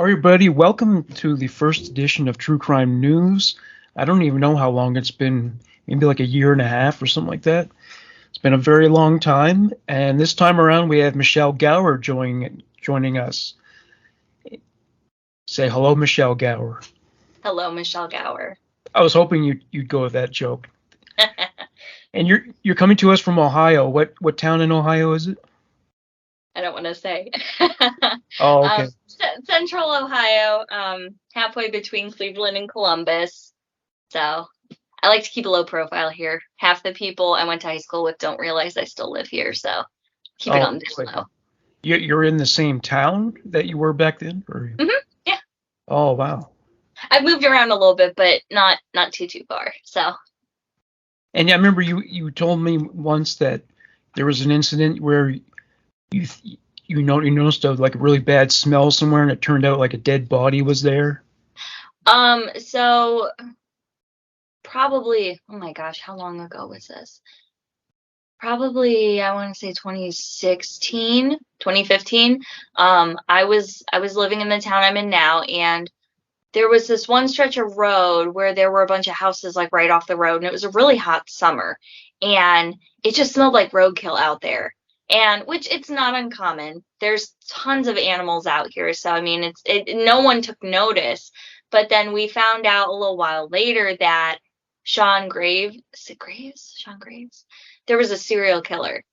everybody. Welcome to the first edition of True Crime News. I don't even know how long it's been, maybe like a year and a half or something like that. It's been a very long time, and this time around we have Michelle Gower joining us. Say hello, Michelle Gower. Hello, Michelle Gower. I was hoping you'd go with that joke. And you're coming to us from Ohio. What town in Ohio is it? I don't want to say. Oh, okay. Central Ohio, halfway between Cleveland and Columbus. So I like to keep a low profile here. Half the people I went to high school with don't realize I still live here, so keep it on this low. You're in the same town that you were back then? Or? Mm-hmm, yeah. Oh, wow. I've moved around a little bit, but not too far. So. And yeah, I remember you told me once that there was an incident where you noticed a like a really bad smell somewhere, and it turned out like a dead body was there. So probably, oh my gosh, how long ago was this? Probably, I want to say 2016, 2015. I was living in the town I'm in now, and there was this one stretch of road where there were a bunch of houses like right off the road, and it was a really hot summer, and it just smelled like roadkill out there. And which it's not uncommon. There's tons of animals out here, so I mean, no one took notice. But then we found out a little while later that Sean Graves, there was a serial killer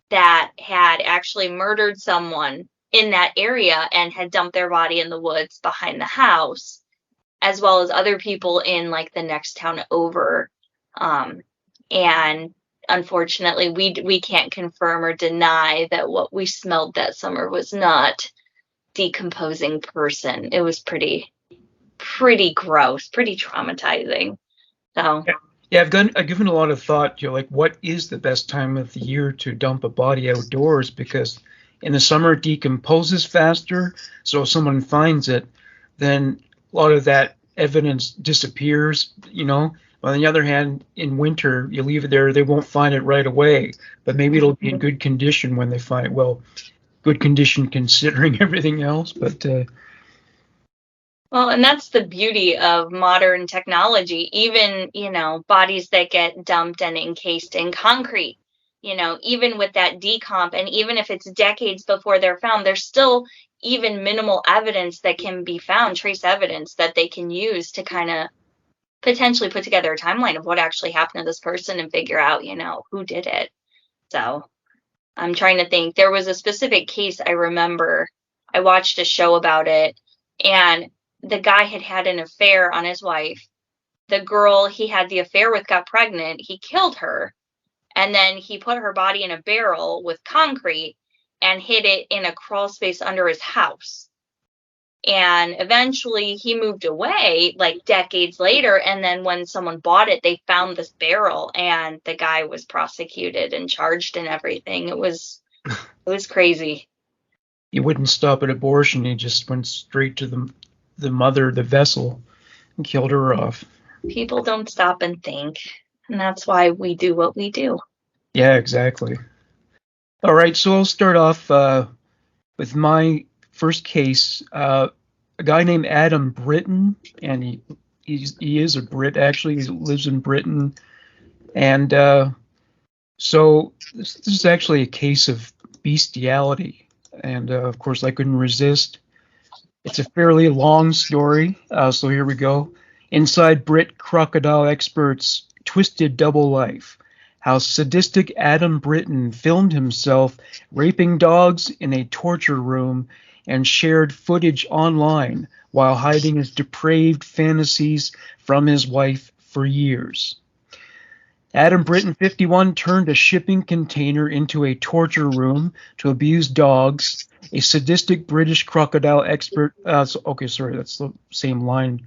that had actually murdered someone in that area and had dumped their body in the woods behind the house, as well as other people in like the next town over. And unfortunately, we can't confirm or deny that what we smelled that summer was not decomposing person. It was pretty gross, pretty traumatizing. So yeah, I've given a lot of thought. Like, what is the best time of the year to dump a body outdoors? Because in the summer it decomposes faster, so if someone finds it, then a lot of that evidence disappears. On the other hand, in winter, you leave it there, they won't find it right away, but maybe it'll be in good condition when they find it. Well, good condition considering everything else, but well, and that's the beauty of modern technology. Even, bodies that get dumped and encased in concrete, even with that decomp, and even if it's decades before they're found, there's still even minimal evidence that can be found, trace evidence that they can use to kind of potentially put together a timeline of what actually happened to this person and figure out, who did it. So I'm trying to think. There was a specific case I remember. I watched a show about it, and the guy had an affair on his wife. The girl he had the affair with got pregnant. He killed her, and then he put her body in a barrel with concrete and hid it in a crawl space under his house. And eventually he moved away like decades later. And then when someone bought it, they found this barrel, and the guy was prosecuted and charged and everything. It was crazy. He wouldn't stop at abortion. He just went straight to the mother, the vessel, and killed her off. People don't stop and think. And that's why we do what we do. Yeah, exactly. All right. So I'll start off with my first case. A guy named Adam Brittain, and he is a Brit, actually. He lives in Britain. And so this is actually a case of bestiality. And of course, I couldn't resist. It's a fairly long story, so here we go. Inside Brit crocodile experts' twisted double life. How sadistic Adam Brittain filmed himself raping dogs in a torture room and shared footage online while hiding his depraved fantasies from his wife for years. Adam Brittain, 51, turned a shipping container into a torture room to abuse dogs. A sadistic British crocodile expert. Okay, sorry, that's the same line.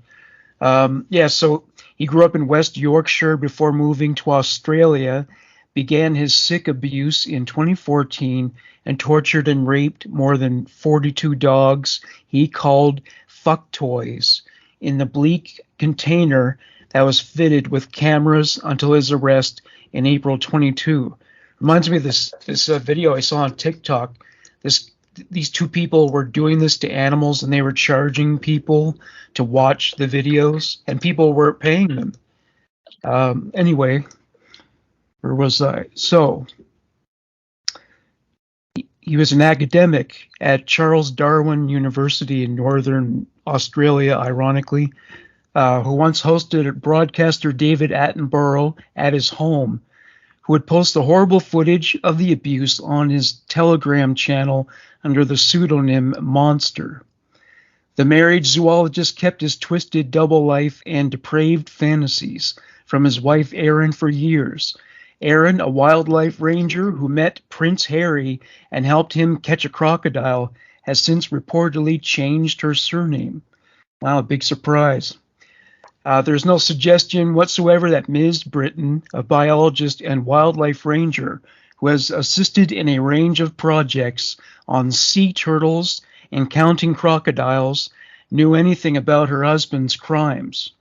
So he grew up in West Yorkshire before moving to Australia, began his sick abuse in 2014, and tortured and raped more than 42 dogs he called fuck toys in the bleak container that was fitted with cameras until his arrest in April 22. Reminds me of this video I saw on TikTok. This these two people were doing this to animals, and they were charging people to watch the videos, and people weren't paying them. Anyway, where was I? So he was an academic at Charles Darwin University in Northern Australia, ironically, who once hosted broadcaster David Attenborough at his home, who would post the horrible footage of the abuse on his Telegram channel under the pseudonym Monster. The married zoologist kept his twisted double life and depraved fantasies from his wife Erin for years. Erin, a wildlife ranger who met Prince Harry and helped him catch a crocodile, has since reportedly changed her surname. Wow, a big surprise. There's no suggestion whatsoever that Ms. Brittain, a biologist and wildlife ranger who has assisted in a range of projects on sea turtles and counting crocodiles, knew anything about her husband's crimes.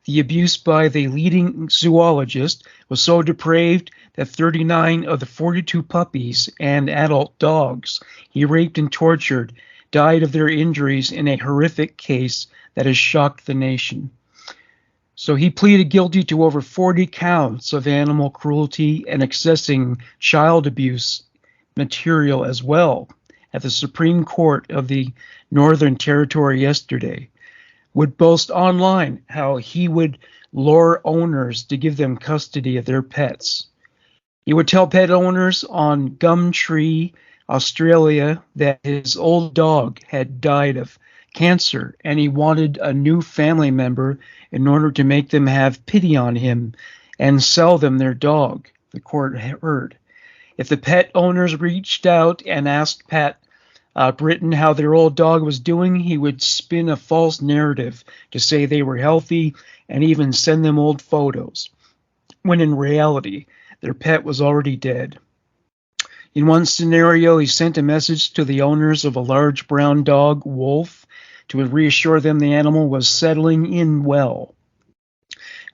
The abuse by the leading zoologist was so depraved that 39 of the 42 puppies and adult dogs he raped and tortured died of their injuries in a horrific case that has shocked the nation. So he pleaded guilty to over 40 counts of animal cruelty and accessing child abuse material as well at the Supreme Court of the Northern Territory yesterday. Would boast online how he would lure owners to give them custody of their pets. He would tell pet owners on Gumtree, Australia, that his old dog had died of cancer and he wanted a new family member in order to make them have pity on him and sell them their dog, the court heard. If the pet owners reached out and asked Brittain how their old dog was doing, he would spin a false narrative to say they were healthy and even send them old photos, when in reality, their pet was already dead. In one scenario, he sent a message to the owners of a large brown dog, Wolf, to reassure them the animal was settling in well.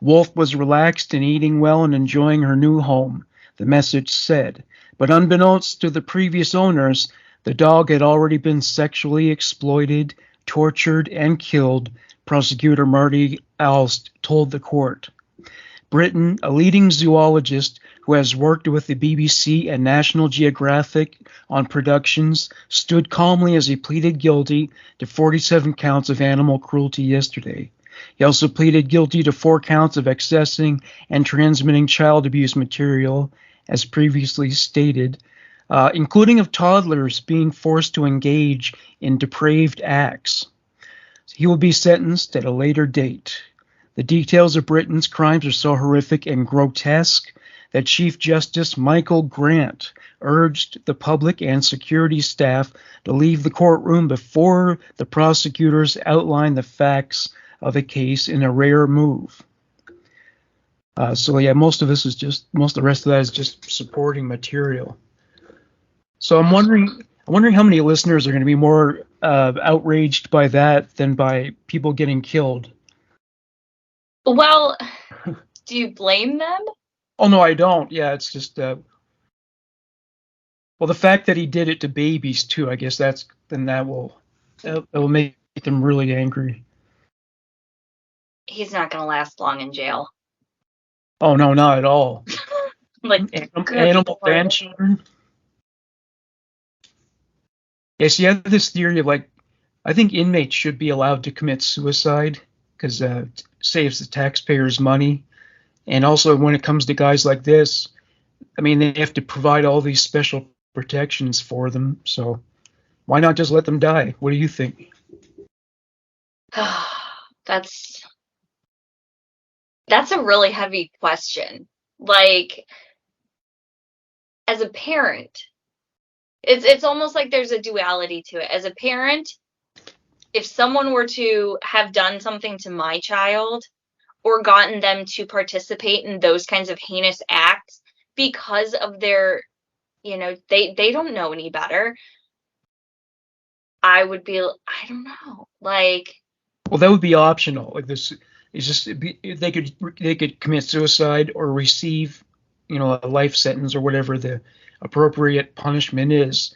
Wolf was relaxed and eating well and enjoying her new home, the message said. But unbeknownst to the previous owners, the dog had already been sexually exploited, tortured, and killed, prosecutor Marty Alst told the court. Brittain, a leading zoologist who has worked with the BBC and National Geographic on productions, stood calmly as he pleaded guilty to 47 counts of animal cruelty yesterday. He also pleaded guilty to 4 counts of accessing and transmitting child abuse material, as previously stated, including of toddlers being forced to engage in depraved acts. He will be sentenced at a later date. The details of Brittain's crimes are so horrific and grotesque that Chief Justice Michael Grant urged the public and security staff to leave the courtroom before the prosecutors outline the facts of the case in a rare move. Most of the rest of that is just supporting material. So I'm wondering how many listeners are going to be more outraged by that than by people getting killed. Well, do you blame them? Oh, no, I don't. Yeah, it's just, the fact that he did it to babies, too, I guess that will make them really angry. He's not going to last long in jail. Oh, no, not at all. Animal grandchildren? Yes, you have this theory of, I think inmates should be allowed to commit suicide because it saves the taxpayers money. And also when it comes to guys like this, I mean, they have to provide all these special protections for them. So why not just let them die? What do you think? That's a really heavy question. As a parent, it's almost like there's a duality to it. As a parent, if someone were to have done something to my child or gotten them to participate in those kinds of heinous acts because of their, they don't know any better, I would be, I don't know, Well, that would be optional. This is just they could commit suicide or receive, a life sentence or whatever the appropriate punishment is.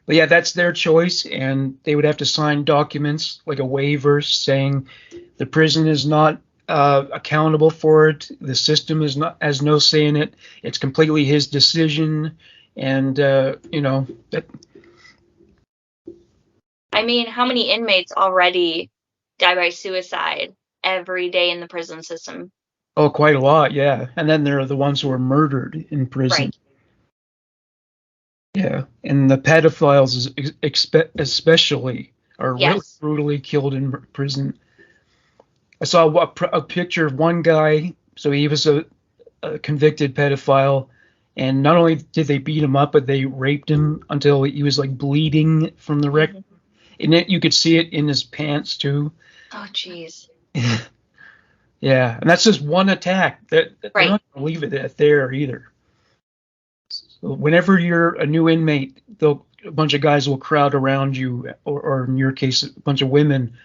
But yeah, that's their choice, and they would have to sign documents like a waiver saying the prison is not accountable for it. The system is not has no say in it. It's completely his decision, and that. I mean, how many inmates already die by suicide every day in the prison system? Oh, quite a lot, yeah. And then there are the ones who are murdered in prison. Right. Yeah, and the pedophiles especially are really Yes. brutally killed in prison. I saw a picture of one guy. So he was a convicted pedophile, and not only did they beat him up, but they raped him until he was like bleeding from the wreck. Mhm. And you could see it in his pants too. Oh, jeez. Yeah, and that's just one attack. They're Right. not going to leave it at there either. So whenever you're a new inmate, a bunch of guys will crowd around you, or in your case, a bunch of women,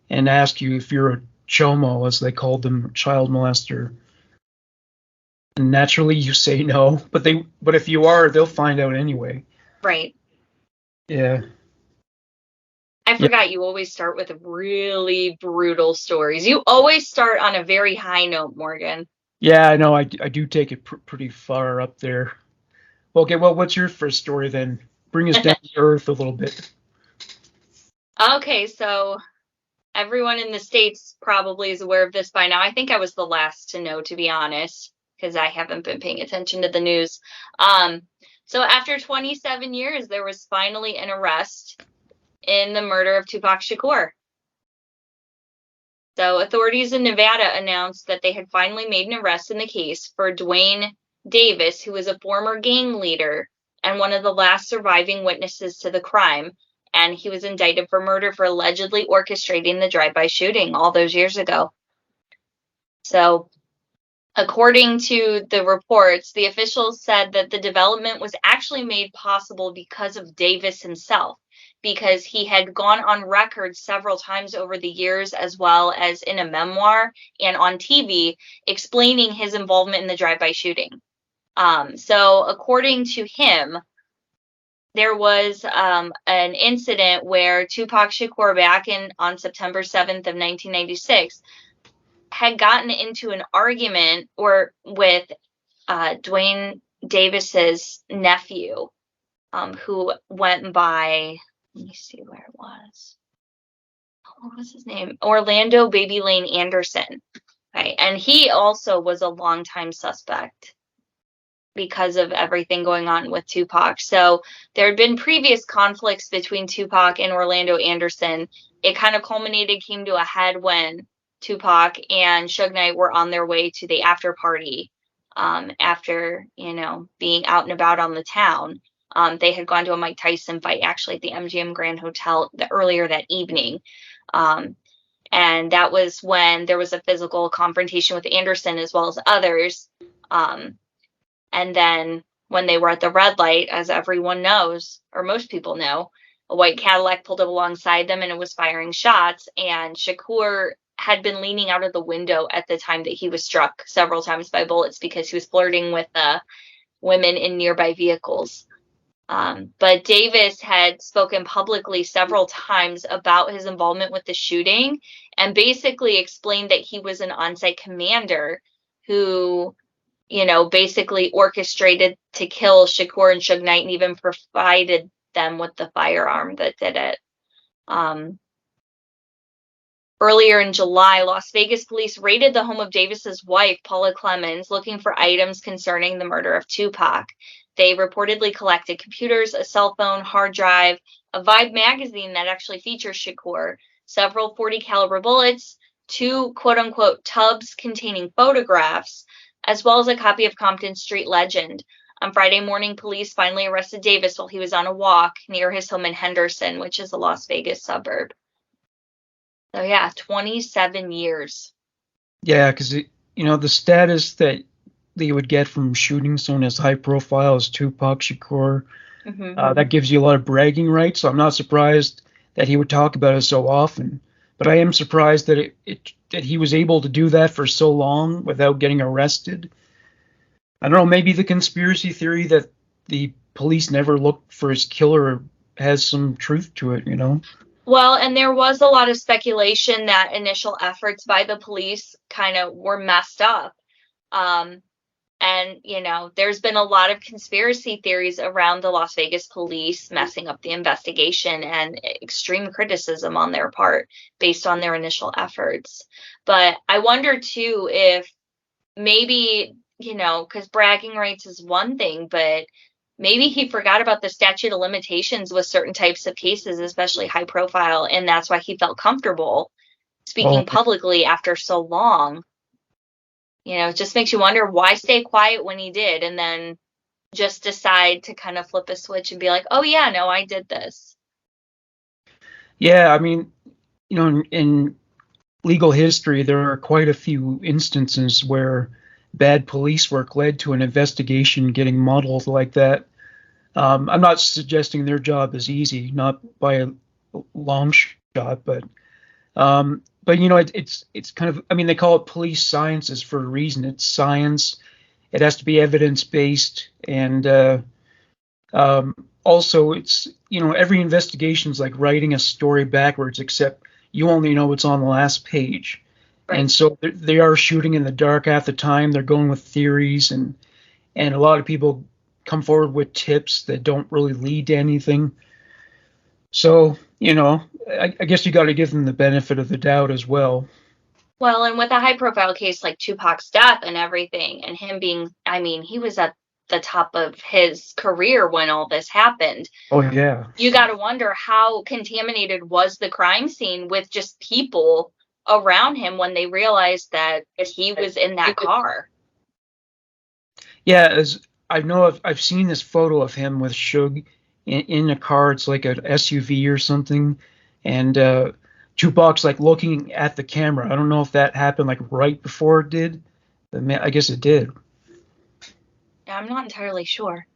and ask you if you're a chomo, as they called them, child molester. And naturally, you say no, but if you are, they'll find out anyway. Right. Yeah. I Yeah. forgot you always start with really brutal stories. You always start on a very high note, Morgan. Yeah, I know. I do take it pretty far up there. Okay, well, what's your first story then? Bring us down to earth a little bit. Okay, so everyone in the States probably is aware of this by now. I think I was the last to know, to be honest, because I haven't been paying attention to the news. So after 27 years, there was finally an arrest in the murder of Tupac Shakur. So authorities in Nevada announced that they had finally made an arrest in the case for Duane Davis, who was a former gang leader and one of the last surviving witnesses to the crime. And he was indicted for murder for allegedly orchestrating the drive-by shooting all those years ago. So, according to the reports, the officials said that the development was actually made possible because of Davis himself, because he had gone on record several times over the years, as well as in a memoir and on TV, explaining his involvement in the drive-by shooting. So, according to him, there was an incident where Tupac Shakur, back on September 7th of 1996, had gotten into an argument with Duane Davis's nephew, who went by, let me see where it was. What was his name? Orlando Baby Lane Anderson. Right. And he also was a longtime suspect because of everything going on with Tupac. So there had been previous conflicts between Tupac and Orlando Anderson. It kind of came to a head when Tupac and Suge Knight were on their way to the after party after, being out and about on the town. They had gone to a Mike Tyson fight actually at the MGM Grand Hotel earlier that evening. And that was when there was a physical confrontation with Anderson as well as others. And then when they were at the red light, as everyone knows, or most people know, a white Cadillac pulled up alongside them and it was firing shots. And Shakur had been leaning out of the window at the time that he was struck several times by bullets because he was flirting with women in nearby vehicles. But Davis had spoken publicly several times about his involvement with the shooting and basically explained that he was an on-site commander who basically orchestrated to kill Shakur and Suge Knight and even provided them with the firearm that did it. Earlier in July, Las Vegas police raided the home of Davis's wife, Paula Clemens, looking for items concerning the murder of Tupac. They reportedly collected computers, a cell phone, hard drive, a Vibe magazine that actually features Shakur, several .40 caliber bullets, 2 quote-unquote tubs containing photographs, as well as a copy of Compton Street Legend. On Friday morning, police finally arrested Davis while he was on a walk near his home in Henderson, which is a Las Vegas suburb. So yeah, 27 years. Yeah, because the status that they would get from shooting someone as high profile as Tupac Shakur, that gives you a lot of bragging rights. So I'm not surprised that he would talk about it so often. But I am surprised that that he was able to do that for so long without getting arrested. I don't know, maybe the conspiracy theory that the police never looked for his killer has some truth to it, you know? Well, and there was a lot of speculation that initial efforts by the police kind of were messed up. Um, and, there's been a lot of conspiracy theories around the Las Vegas police messing up the investigation and extreme criticism on their part based on their initial efforts. But I wonder, too, if maybe, because bragging rights is one thing, but maybe he forgot about the statute of limitations with certain types of cases, especially high profile, and that's why he felt comfortable Oh, speaking publicly after so long. It just makes you wonder why stay quiet when he did, and then just decide to kind of flip a switch and be like, oh yeah, no, I did this. yeah, I mean, in legal history, there are quite a few instances where bad police work led to an investigation getting muddled like that. I'm not suggesting their job is easy, not by a long shot, but it's kind of, I mean, they call it police sciences for a reason. It's science. It has to be evidence based, and also it's every investigation is like writing a story backwards, except you only know what's on the last page. Right. And so they are shooting in the dark at the time. They're going with theories, and a lot of people come forward with tips that don't really lead to anything. So, I guess you got to give them the benefit of the doubt as well. Well, and with a high profile case like Tupac's death and everything, and him being, I mean, he was at the top of his career when all this happened. Oh, yeah. You got to wonder how contaminated was the crime scene with just people around him when they realized that he was in that car. Yeah, as I know, I've seen this photo of him with Suge in a car. It's like an SUV or something, and Tupac's like looking at the camera. I don't know if that happened like right before it did, but I guess it did. Yeah, I'm not entirely sure.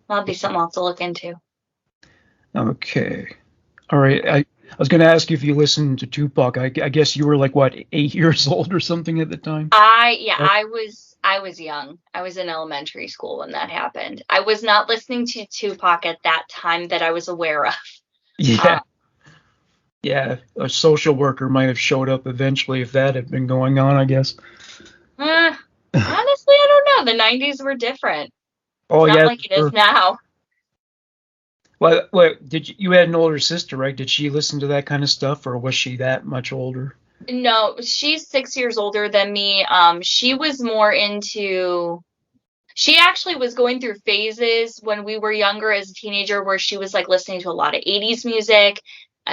That'll be something else to look into. Okay, all right. I was going to ask you if you listened to Tupac. I guess you were like what, 8 years old or something at the time. I was young. I was in elementary school when that happened. I was not listening to Tupac at that time that I was aware of. Yeah. Yeah, a social worker might have showed up eventually if that had been going on, I guess. Honestly, I don't know. The 90s were different. Oh, it's yeah. not like it is now. Well, you had an older sister, right? Did she listen to that kind of stuff, or was she that much older? No, she's 6 years older than me. She was more into. She actually was going through phases when we were younger as a teenager where she was like listening to a lot of 80s music.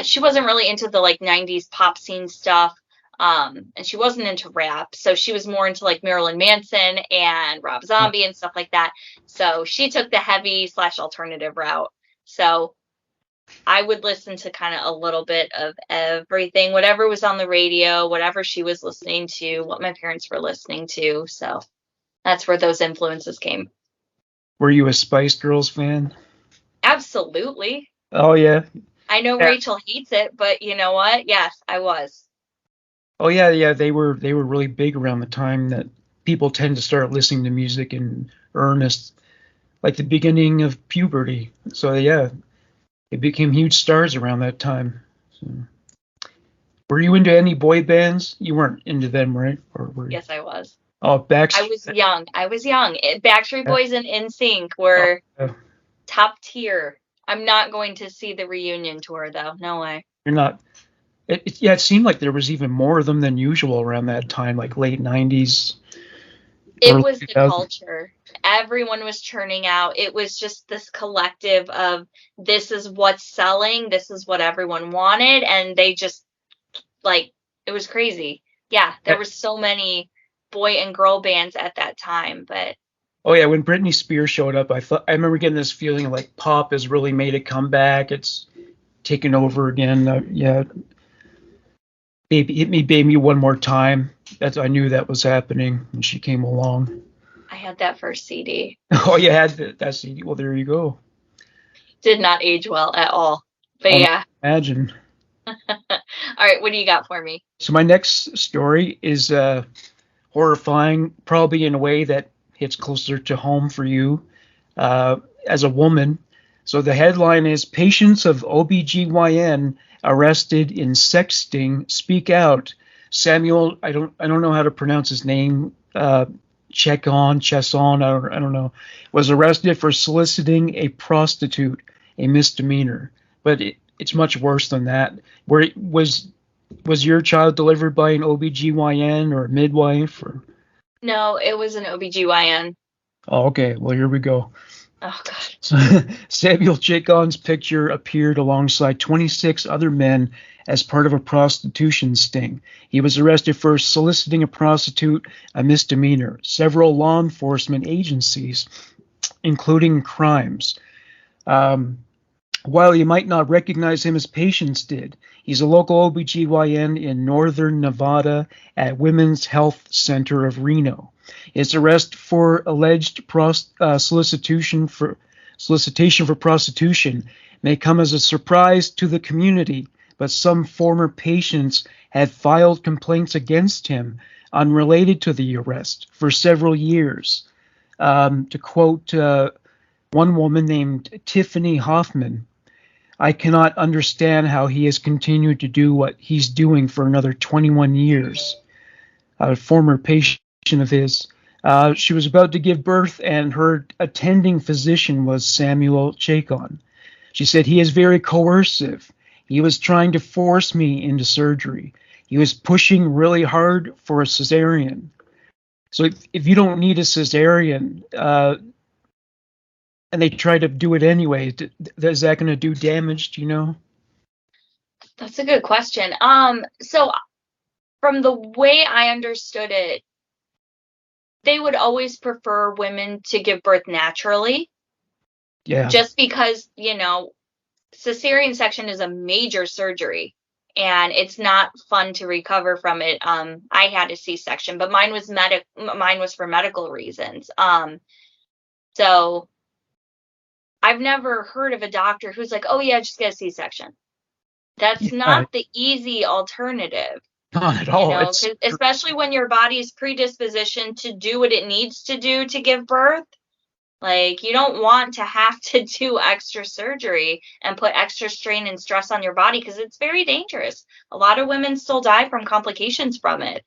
She wasn't really into the like 90s pop scene stuff. And she wasn't into rap. So she was more into like Marilyn Manson and Rob Zombie and stuff like that. So she took the heavy / alternative route. So I would listen to kind of a little bit of everything, whatever was on the radio, whatever she was listening to, what my parents were listening to. So that's where those influences came. Were you a Spice Girls fan? Absolutely. Oh, yeah. I know Rachel hates it, but you know what? Yes, I was. Oh, yeah. They were really big around the time that people tend to start listening to music in earnest, like the beginning of puberty. So, yeah, they became huge stars around that time. So. Were you into any boy bands? You weren't into them, right? Or were you? Yes, I was. Oh, Backstreet. I was young. Backstreet Boys and NSYNC were top tier. I'm not going to see the reunion tour, though. No way. You're not. It seemed like there was even more of them than usual around that time, like late 90s. It was the culture. Everyone was churning out. It was just this collective of this is what's selling. This is what everyone wanted. And they just, like, it was crazy. Yeah, there were so many boy and girl bands at that time, but oh yeah, when Britney Spears showed up, I remember getting this feeling like pop has really made a comeback. It's taken over again. Yeah, baby, hit me, baby, one more time. I knew that was happening when she came along. I had that first CD. Oh, you had that CD. Well, there you go. Did not age well at all, but yeah. Imagine. All right, what do you got for me? So my next story is horrifying, probably in a way that hits closer to home for you as a woman. So the headline is Patients of OBGYN Arrested in Sexting Speak Out. Samuel, I don't know how to pronounce his name. Chesson, I don't know, was arrested for soliciting a prostitute, a misdemeanor. But it's much worse than that. Where was your child delivered by an OBGYN or a midwife or? No, it was an OBGYN. Oh, okay. Well, here we go. Oh God. So, Samuel Chacon's picture appeared alongside 26 other men as part of a prostitution sting. He was arrested for soliciting a prostitute, a misdemeanor. Several law enforcement agencies, including crimes. While you might not recognize him as patients did, he's a local OBGYN in northern Nevada at Women's Health Center of Reno. His arrest for alleged solicitation for prostitution may come as a surprise to the community, but some former patients had filed complaints against him unrelated to the arrest for several years. To quote one woman named Tiffany Hoffman, I cannot understand how he has continued to do what he's doing for another 21 years. A former patient of his. She was about to give birth, and her attending physician was Samuel Chacon. She said, he is very coercive. He was trying to force me into surgery. He was pushing really hard for a cesarean. So if you don't need a cesarean, and they try to do it anyway, is that going to do damage? Do you know? That's a good question. So from the way I understood it, they would always prefer women to give birth naturally. Yeah. Just because, cesarean section is a major surgery and it's not fun to recover from it. I had a C-section, but mine was for medical reasons. So I've never heard of a doctor who's like, oh yeah, just get a C-section. That's not the easy alternative. Not at all. Especially when your body's predispositioned to do what it needs to do to give birth. Like, you don't want to have to do extra surgery and put extra strain and stress on your body because it's very dangerous. A lot of women still die from complications from it.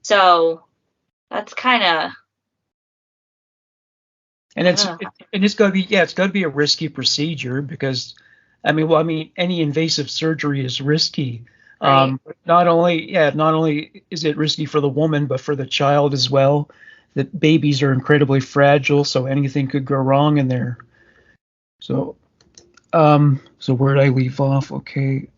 So that's kind of. And it's got to be a risky procedure because, any invasive surgery is risky. Right. Not only is it risky for the woman, but for the child as well. The babies are incredibly fragile, so anything could go wrong in there. So where did I leave off? Okay.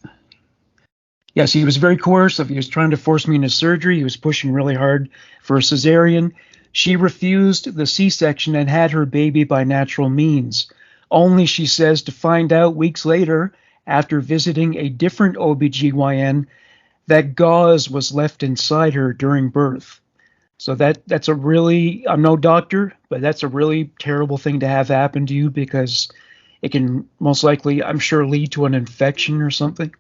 Yes, he was very coercive. He was trying to force me into surgery. He was pushing really hard for a cesarean. She refused the C-section and had her baby by natural means. Only, she says, to find out weeks later, after visiting a different OBGYN, that gauze was left inside her during birth. So that's a really, I'm no doctor, but that's a really terrible thing to have happen to you because it can most likely, I'm sure, lead to an infection or something.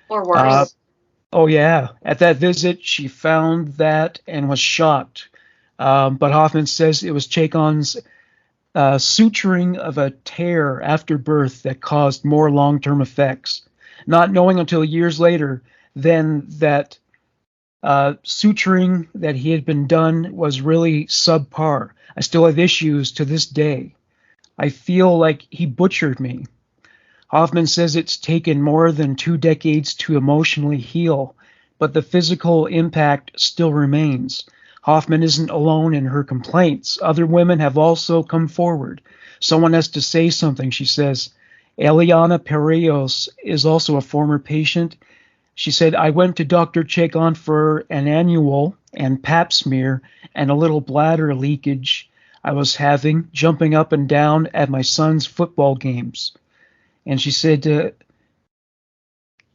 Or worse. Oh, yeah. At that visit, she found that and was shocked. But Hoffman says it was Chacon's suturing of a tear after birth that caused more long-term effects, not knowing until years later then that suturing that he had been done was really subpar. I still have issues to this day. I feel like he butchered me. Hoffman says it's taken more than 2 decades to emotionally heal, but the physical impact still remains. Hoffman isn't alone in her complaints. Other women have also come forward. Someone has to say something, she says. Eliana Pereos is also a former patient. She said, I went to Dr. Chacon for an annual and pap smear and a little bladder leakage I was having, jumping up and down at my son's football games. And she said,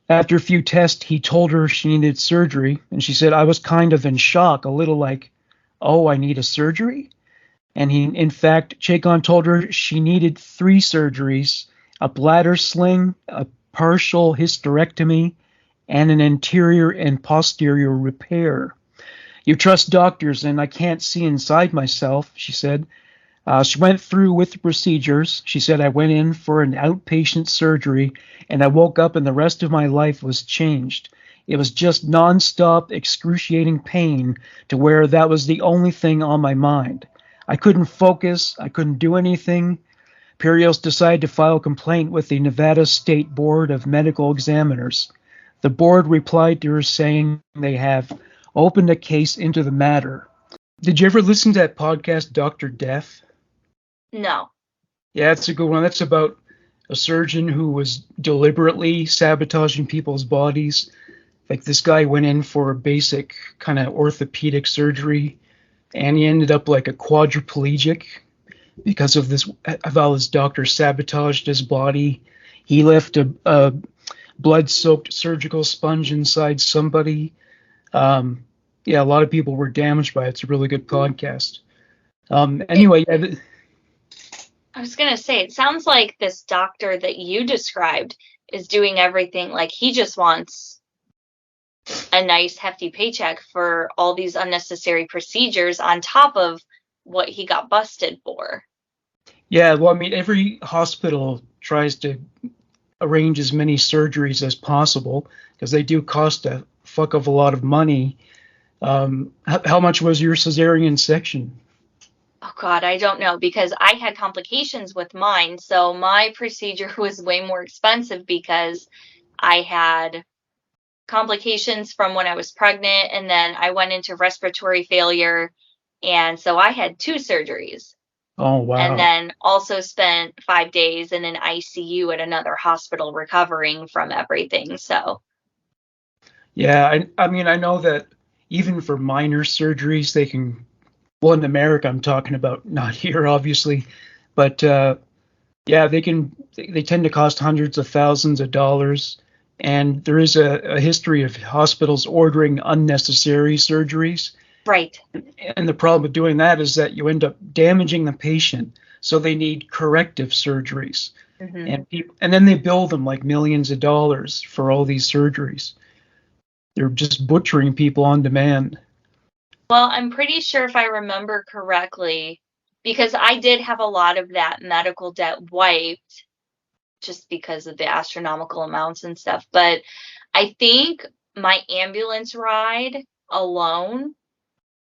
after a few tests, he told her she needed surgery. And she said, I was kind of in shock, a little like, oh, I need a surgery? And in fact, Chacon told her she needed 3 surgeries, a bladder sling, a partial hysterectomy, and an anterior and posterior repair. You trust doctors, and I can't see inside myself, she said. She went through with the procedures. She said, I went in for an outpatient surgery and I woke up and the rest of my life was changed. It was just nonstop, excruciating pain to where that was the only thing on my mind. I couldn't focus. I couldn't do anything. Perios decided to file a complaint with the Nevada State Board of Medical Examiners. The board replied to her saying they have opened a case into the matter. Did you ever listen to that podcast, Dr. Death? No. Yeah, it's a good one. That's about a surgeon who was deliberately sabotaging people's bodies. Like this guy went in for a basic kind of orthopedic surgery, and he ended up like a quadriplegic because of this. Of how his doctor sabotaged his body. He left a blood-soaked surgical sponge inside somebody. Yeah, a lot of people were damaged by it. It's a really good podcast. Anyway, yeah, I was going to say, it sounds like this doctor that you described is doing everything. Like he just wants a nice hefty paycheck for all these unnecessary procedures on top of what he got busted for. yeah. Well, I mean, every hospital tries to arrange as many surgeries as possible because they do cost a fuck of a lot of money. How much was your cesarean section? Oh God, I don't know, because I had complications with mine. So my procedure was way more expensive because I had complications from when I was pregnant, and then I went into respiratory failure. And so I had 2 surgeries, Oh and wow. then also spent 5 days in an ICU at another hospital recovering from everything. So, Yeah, I mean, I know that even for minor surgeries, they can. Well, in America, I'm talking about, not here, obviously, but yeah, they can. They tend to cost hundreds of thousands of dollars, and there is a history of hospitals ordering unnecessary surgeries. right. And the problem with doing that is that you end up damaging the patient, so they need corrective surgeries, Hmm. and then they bill them like millions of dollars for all these surgeries. They're just butchering people on demand. Well, I'm pretty sure if I remember correctly, because I did have a lot of that medical debt wiped just because of the astronomical amounts and stuff. But I think my ambulance ride alone,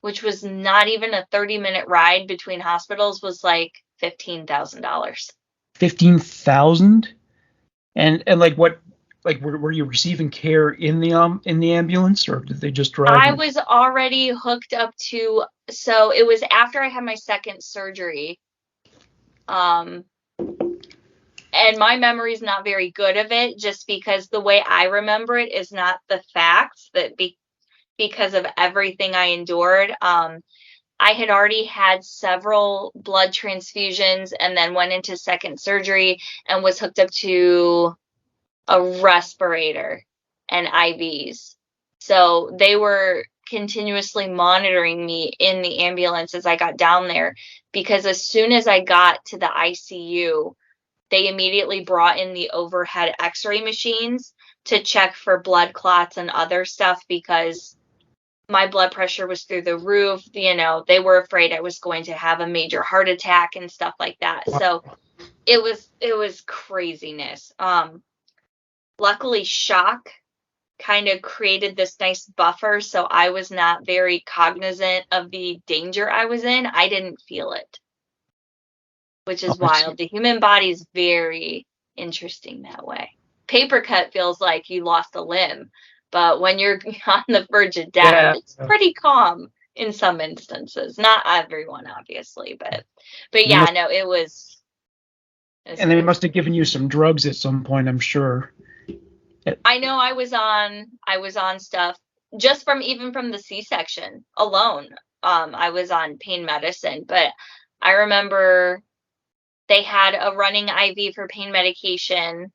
which was not even a 30-minute ride between hospitals, was like $15,000. 15,000, and like what, like were you receiving care in the ambulance, or did they just drive I you? was already hooked up to, so it was after I had my second surgery. Um, and my memory is not very good of it, just because the way I remember it is not the facts, that because of everything I endured. I had already had several blood transfusions and then went into second surgery and was hooked up to a respirator and IVs. So they were continuously monitoring me in the ambulance as I got down there, because as soon as I got to the ICU, they immediately brought in the overhead x-ray machines to check for blood clots and other stuff, because my blood pressure was through the roof. They were afraid I was going to have a major heart attack and stuff like that. So it was craziness. Luckily, shock kind of created this nice buffer, so I was not very cognizant of the danger I was in. I didn't feel it, which Oh, is I see. wild. The human body is very interesting that way. Paper cut feels like you lost a limb, but when you're on the verge of death, Yeah, it's pretty calm in some instances. Not everyone, obviously, but and they yeah, must no, it was and they crazy. must have given you some drugs at some point, I'm sure. I know I was on stuff just from the C-section alone. I was on pain medicine, but I remember they had a running IV for pain medication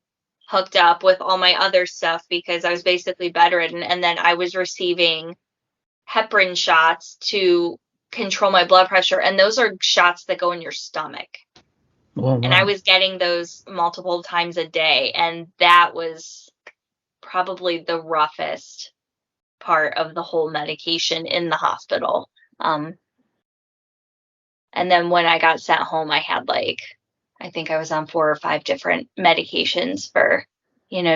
hooked up with all my other stuff because I was basically bedridden, and then I was receiving heparin shots to control my blood pressure, and those are shots that go in your stomach. Oh And I wow. was getting those multiple times a day, and that was probably the roughest part of the whole medication in the hospital. Um, And then when I got sent home, I had I think I was on 4 or 5 different medications for,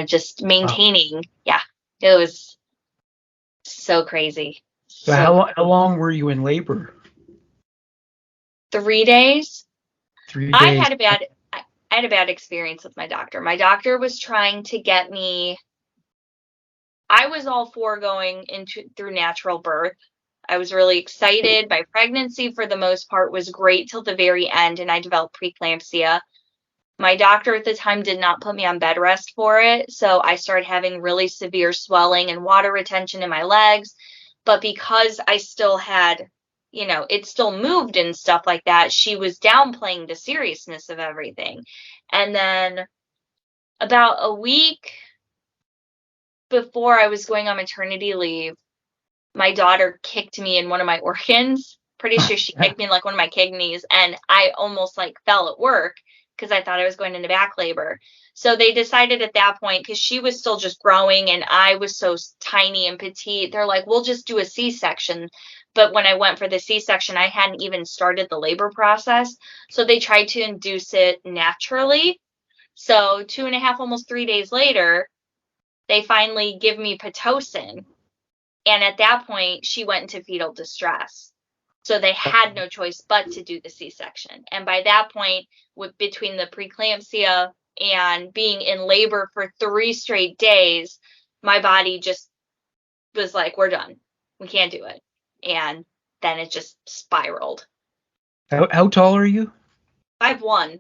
just Wow. maintaining. Yeah, it was so crazy. So So how long were you in labor? 3 days. Three I days. had a bad I had a bad experience with my doctor. My doctor was trying to get me. I was all for going into through natural birth. I was really excited. My pregnancy, for the most part, was great till the very end, and I developed preeclampsia. My doctor at the time did not put me on bed rest for it, so I started having really severe swelling and water retention in my legs. But because I still had, it still moved and stuff like that, she was downplaying the seriousness of everything. And then about a week before I was going on maternity leave, my daughter kicked me in one of my organs. Pretty sure she kicked me in one of my kidneys, and I almost fell at work because I thought I was going into back labor. So they decided at that point, because she was still just growing and I was so tiny and petite, they're like, we'll just do a C-section. But when I went for the C-section, I hadn't even started the labor process. So they tried to induce it naturally. So 2.5, almost 3 days later, they finally give me Pitocin. And at that point, she went into fetal distress. So they had no choice but to do the C-section. And by that point, between the preeclampsia and being in labor for 3 straight days, my body just was like, we're done. We can't do it. And then it just spiraled. How tall are you? 5'1".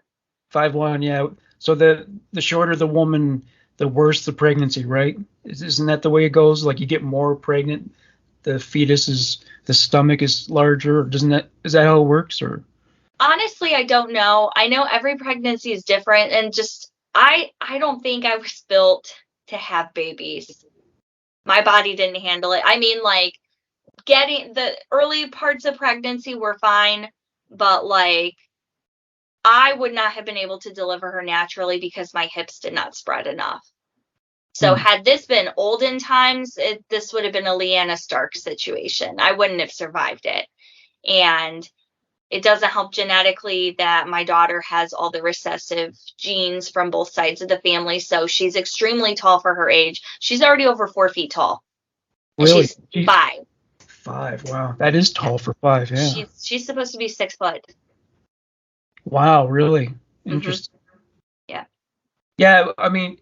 5'1", yeah. So the shorter the woman, the worse the pregnancy, right? Isn't that the way it goes? Like you get more pregnant, the the stomach is larger. Is that how it works? Or Honestly, I don't know. I know every pregnancy is different, and just I don't think I was built to have babies. My body didn't handle it. I mean, getting the early parts of pregnancy were fine, but I would not have been able to deliver her naturally because my hips did not spread enough. So hmm. had this been olden times, this would have been a Lyanna Stark situation. I wouldn't have survived it. And it doesn't help genetically that my daughter has all the recessive genes from both sides of the family. So she's extremely tall for her age. She's already over 4 feet tall, and Really? she's 5. 5. Wow, that is Yeah. tall for 5. Yeah. She's supposed to be 6 foot. Wow, really Hmm. interesting. Yeah. Yeah, I mean,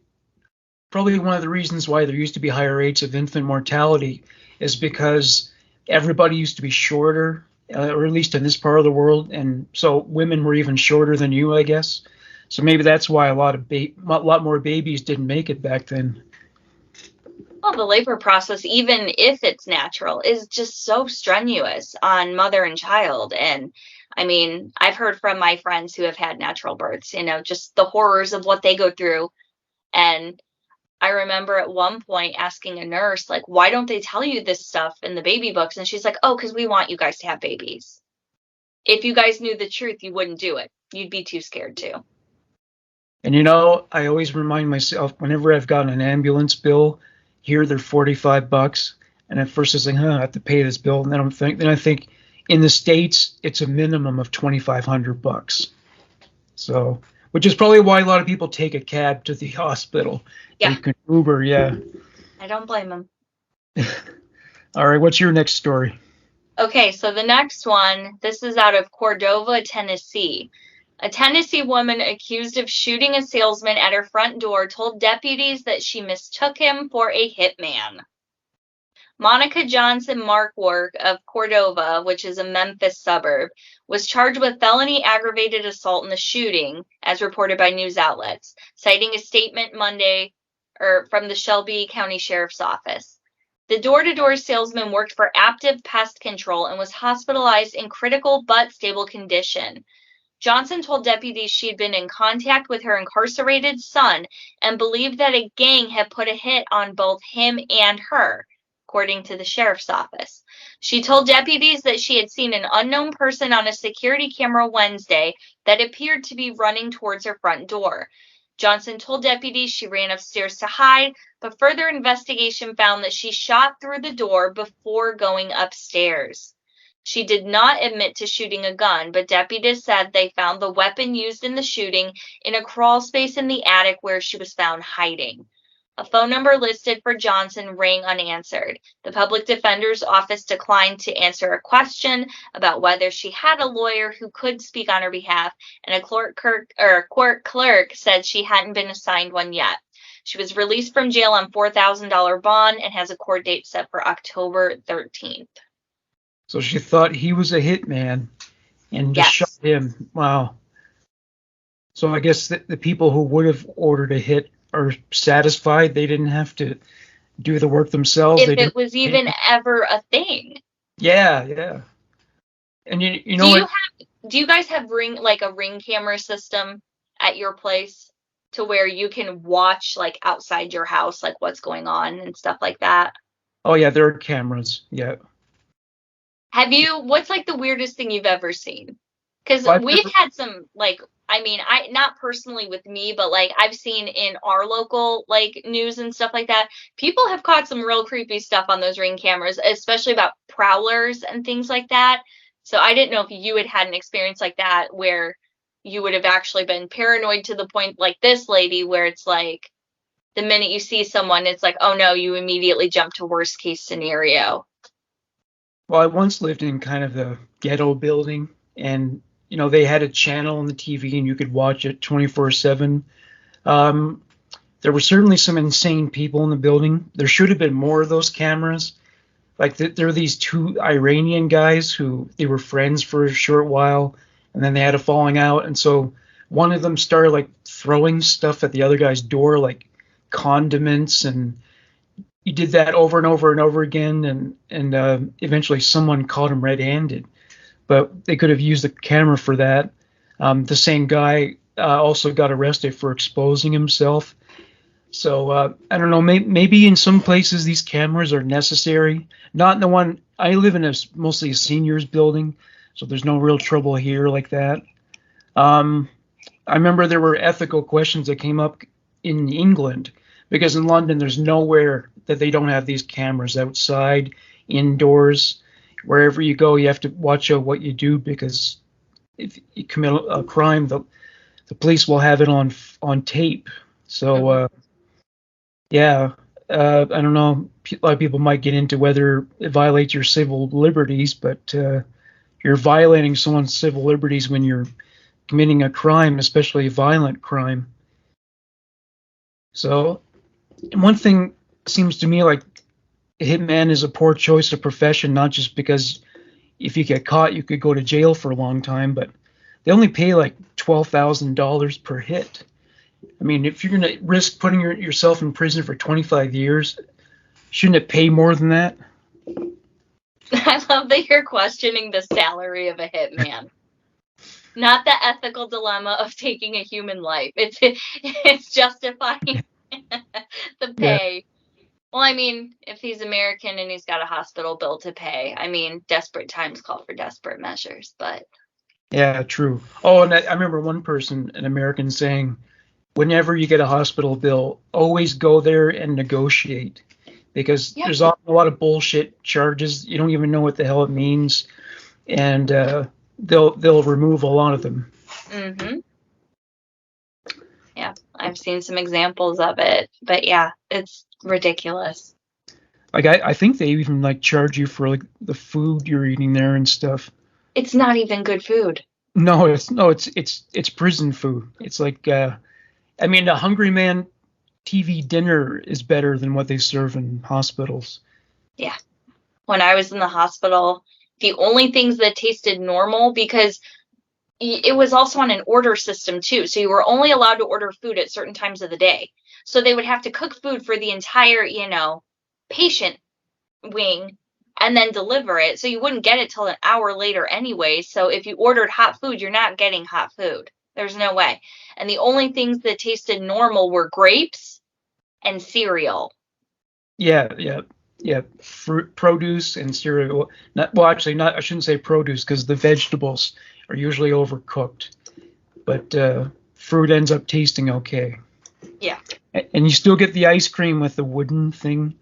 probably one of the reasons why there used to be higher rates of infant mortality is because everybody used to be shorter, or at least in this part of the world, and so women were even shorter than you, I guess. So maybe that's why a lot more babies didn't make it back then. Well, the labor process, even if it's natural, is just so strenuous on mother and child. And I mean, I've heard from my friends who have had natural births, just the horrors of what they go through. And I remember at one point asking a nurse, why don't they tell you this stuff in the baby books? And she's like, oh, because we want you guys to have babies. If you guys knew the truth, you wouldn't do it. You'd be too scared to. And I always remind myself whenever I've got an ambulance bill, here they're $45, and at first it's like, huh, I have to pay this bill, and then I think in the States it's a minimum of $2,500. So, which is probably why a lot of people take a cab to the hospital. Yeah, They can Uber, yeah. I don't blame them. All right, what's your next story? Okay, so the next one, this is out of Cordova, Tennessee. A Tennessee woman accused of shooting a salesman at her front door told deputies that she mistook him for a hitman. Monica Johnson Markwork of Cordova, which is a Memphis suburb, was charged with felony aggravated assault in the shooting, as reported by news outlets, citing a statement Monday from the Shelby County Sheriff's Office. The door-to-door salesman worked for Aptive Pest Control and was hospitalized in critical but stable condition. Johnson told deputies she had been in contact with her incarcerated son and believed that a gang had put a hit on both him and her, according to the sheriff's office. She told deputies that she had seen an unknown person on a security camera Wednesday that appeared to be running towards her front door. Johnson told deputies she ran upstairs to hide, but further investigation found that she shot through the door before going upstairs. She did not admit to shooting a gun, but deputies said they found the weapon used in the shooting in a crawl space in the attic where she was found hiding. A phone number listed for Johnson rang unanswered. The public defender's office declined to answer a question about whether she had a lawyer who could speak on her behalf, and a court clerk said she hadn't been assigned one yet. She was released from jail on $4,000 bond and has a court date set for October 13th. So she thought he was a hitman and just shot him. Wow. So I guess the people who would have ordered a hit are satisfied they didn't have to do the work themselves. If it was even ever a thing. Yeah. And you know do you guys have a ring camera system at your place to where you can watch like outside your house, like what's going on and stuff like that? Oh yeah, there are cameras. Yeah. What's like the weirdest thing you've ever seen? Because we've had some not personally with me, but like I've seen in our local like news and stuff like that, people have caught some real creepy stuff on those ring cameras, especially about prowlers and things like that. So I didn't know if you had an experience like that where you would have actually been paranoid to the point like this lady where it's like the minute you see someone, it's like, oh no, you immediately jump to worst case scenario. Well, I once lived in kind of the ghetto building, and they had a channel on the TV and you could watch it 24/7. There were certainly some insane people in the building. There should have been more of those cameras. Like there were these two Iranian guys who they were friends for a short while, and then they had a falling out, and so one of them started like throwing stuff at the other guy's door, like condiments, and he did that over and over and over again, and eventually someone caught him red-handed. But they could have used the camera for that. The same guy also got arrested for exposing himself. So I don't know. Maybe in some places these cameras are necessary. Not in the one I live in. Is mostly a seniors building, so there's no real trouble here like that. I remember there were ethical questions that came up in England, because in London there's nowhere that they don't have these cameras, outside, indoors. Wherever you go, you have to watch out what you do, because if you commit a crime, the police will have it on tape. So, I don't know. A lot of people might get into whether it violates your civil liberties, but you're violating someone's civil liberties when you're committing a crime, especially a violent crime. So, one thing seems to me like a hitman is a poor choice of profession, not just because if you get caught, you could go to jail for a long time, but they only pay like $12,000 per hit. I mean, if you're going to risk putting yourself in prison for 25 years, shouldn't it pay more than that? I love that you're questioning the salary of a hitman. Not the ethical dilemma of taking a human life. It's justifying the pay. Yeah. Well, I mean, if he's American and he's got a hospital bill to pay, I mean, desperate times call for desperate measures, but. Yeah, true. Oh, and I remember one person, an American, saying, whenever you get a hospital bill, always go there and negotiate, because there's a lot of bullshit charges. You don't even know what the hell it means, and they'll remove a lot of them. Mm-hmm. Yeah, I've seen some examples of it, but yeah, it's ridiculous. Like I think they even like charge you for like the food you're eating there and stuff. It's not even good food. No, it's prison food. It's like I mean, a Hungry Man TV dinner is better than what they serve in hospitals. Yeah. When I was in the hospital, the only things that tasted normal, because it was also on an order system too. So you were only allowed to order food at certain times of the day. So they would have to cook food for the entire, patient wing and then deliver it. So you wouldn't get it till an hour later anyway. So if you ordered hot food, you're not getting hot food. There's no way. And the only things that tasted normal were grapes and cereal. Yeah. Fruit, produce, and cereal. I shouldn't say produce, because the vegetables are usually overcooked. But fruit ends up tasting okay. Yeah. And you still get the ice cream with the wooden thing.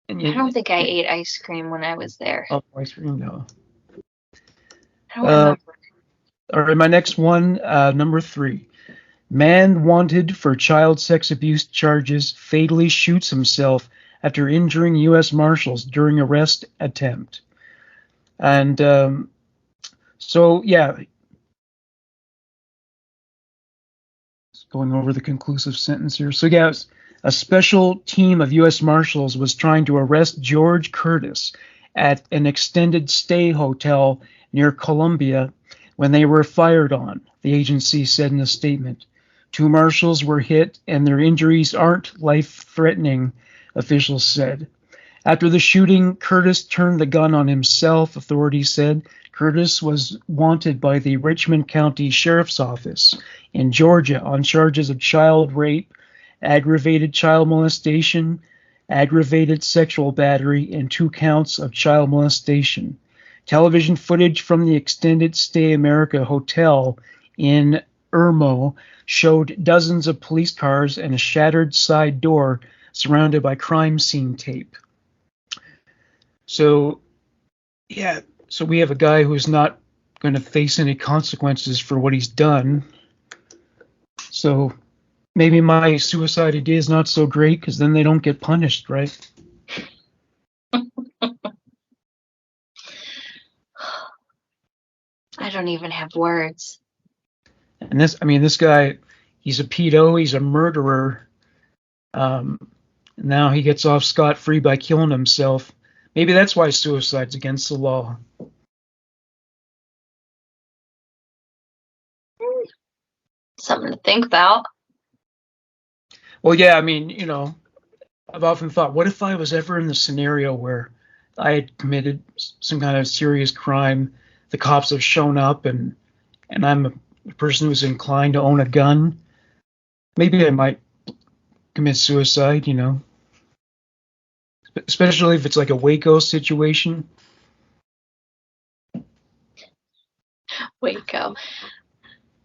And I don't think I ate ice cream when I was there. oh, ice cream, no. I don't remember. All right, my next one, number 3. Man wanted for child sex abuse charges fatally shoots himself after injuring U.S. Marshals during arrest attempt. And so, yeah, going over the conclusive sentence here. So, yeah, a special team of U.S. Marshals was trying to arrest George Curtis at an extended stay hotel near Columbia when they were fired on, the agency said in a statement. 2 marshals were hit and their injuries aren't life-threatening, officials said. After the shooting, Curtis turned the gun on himself, authorities said. Curtis was wanted by the Richmond County Sheriff's Office in Georgia on charges of child rape, aggravated child molestation, aggravated sexual battery, and 2 counts of child molestation. Television footage from the Extended Stay America Hotel in Irmo showed dozens of police cars and a shattered side door surrounded by crime scene tape. So, yeah, so we have a guy who's not going to face any consequences for what he's done. So maybe my suicide idea is not so great because then they don't get punished, right? I don't even have words. And this guy, he's a pedo, he's a murderer. Now he gets off scot-free by killing himself. Maybe that's why suicide's against the law. Something to think about. Well, yeah, I've often thought, what if I was ever in the scenario where I had committed some kind of serious crime, the cops have shown up, and I'm a person who's inclined to own a gun? Maybe I might commit suicide, especially if it's like a Waco situation. Waco.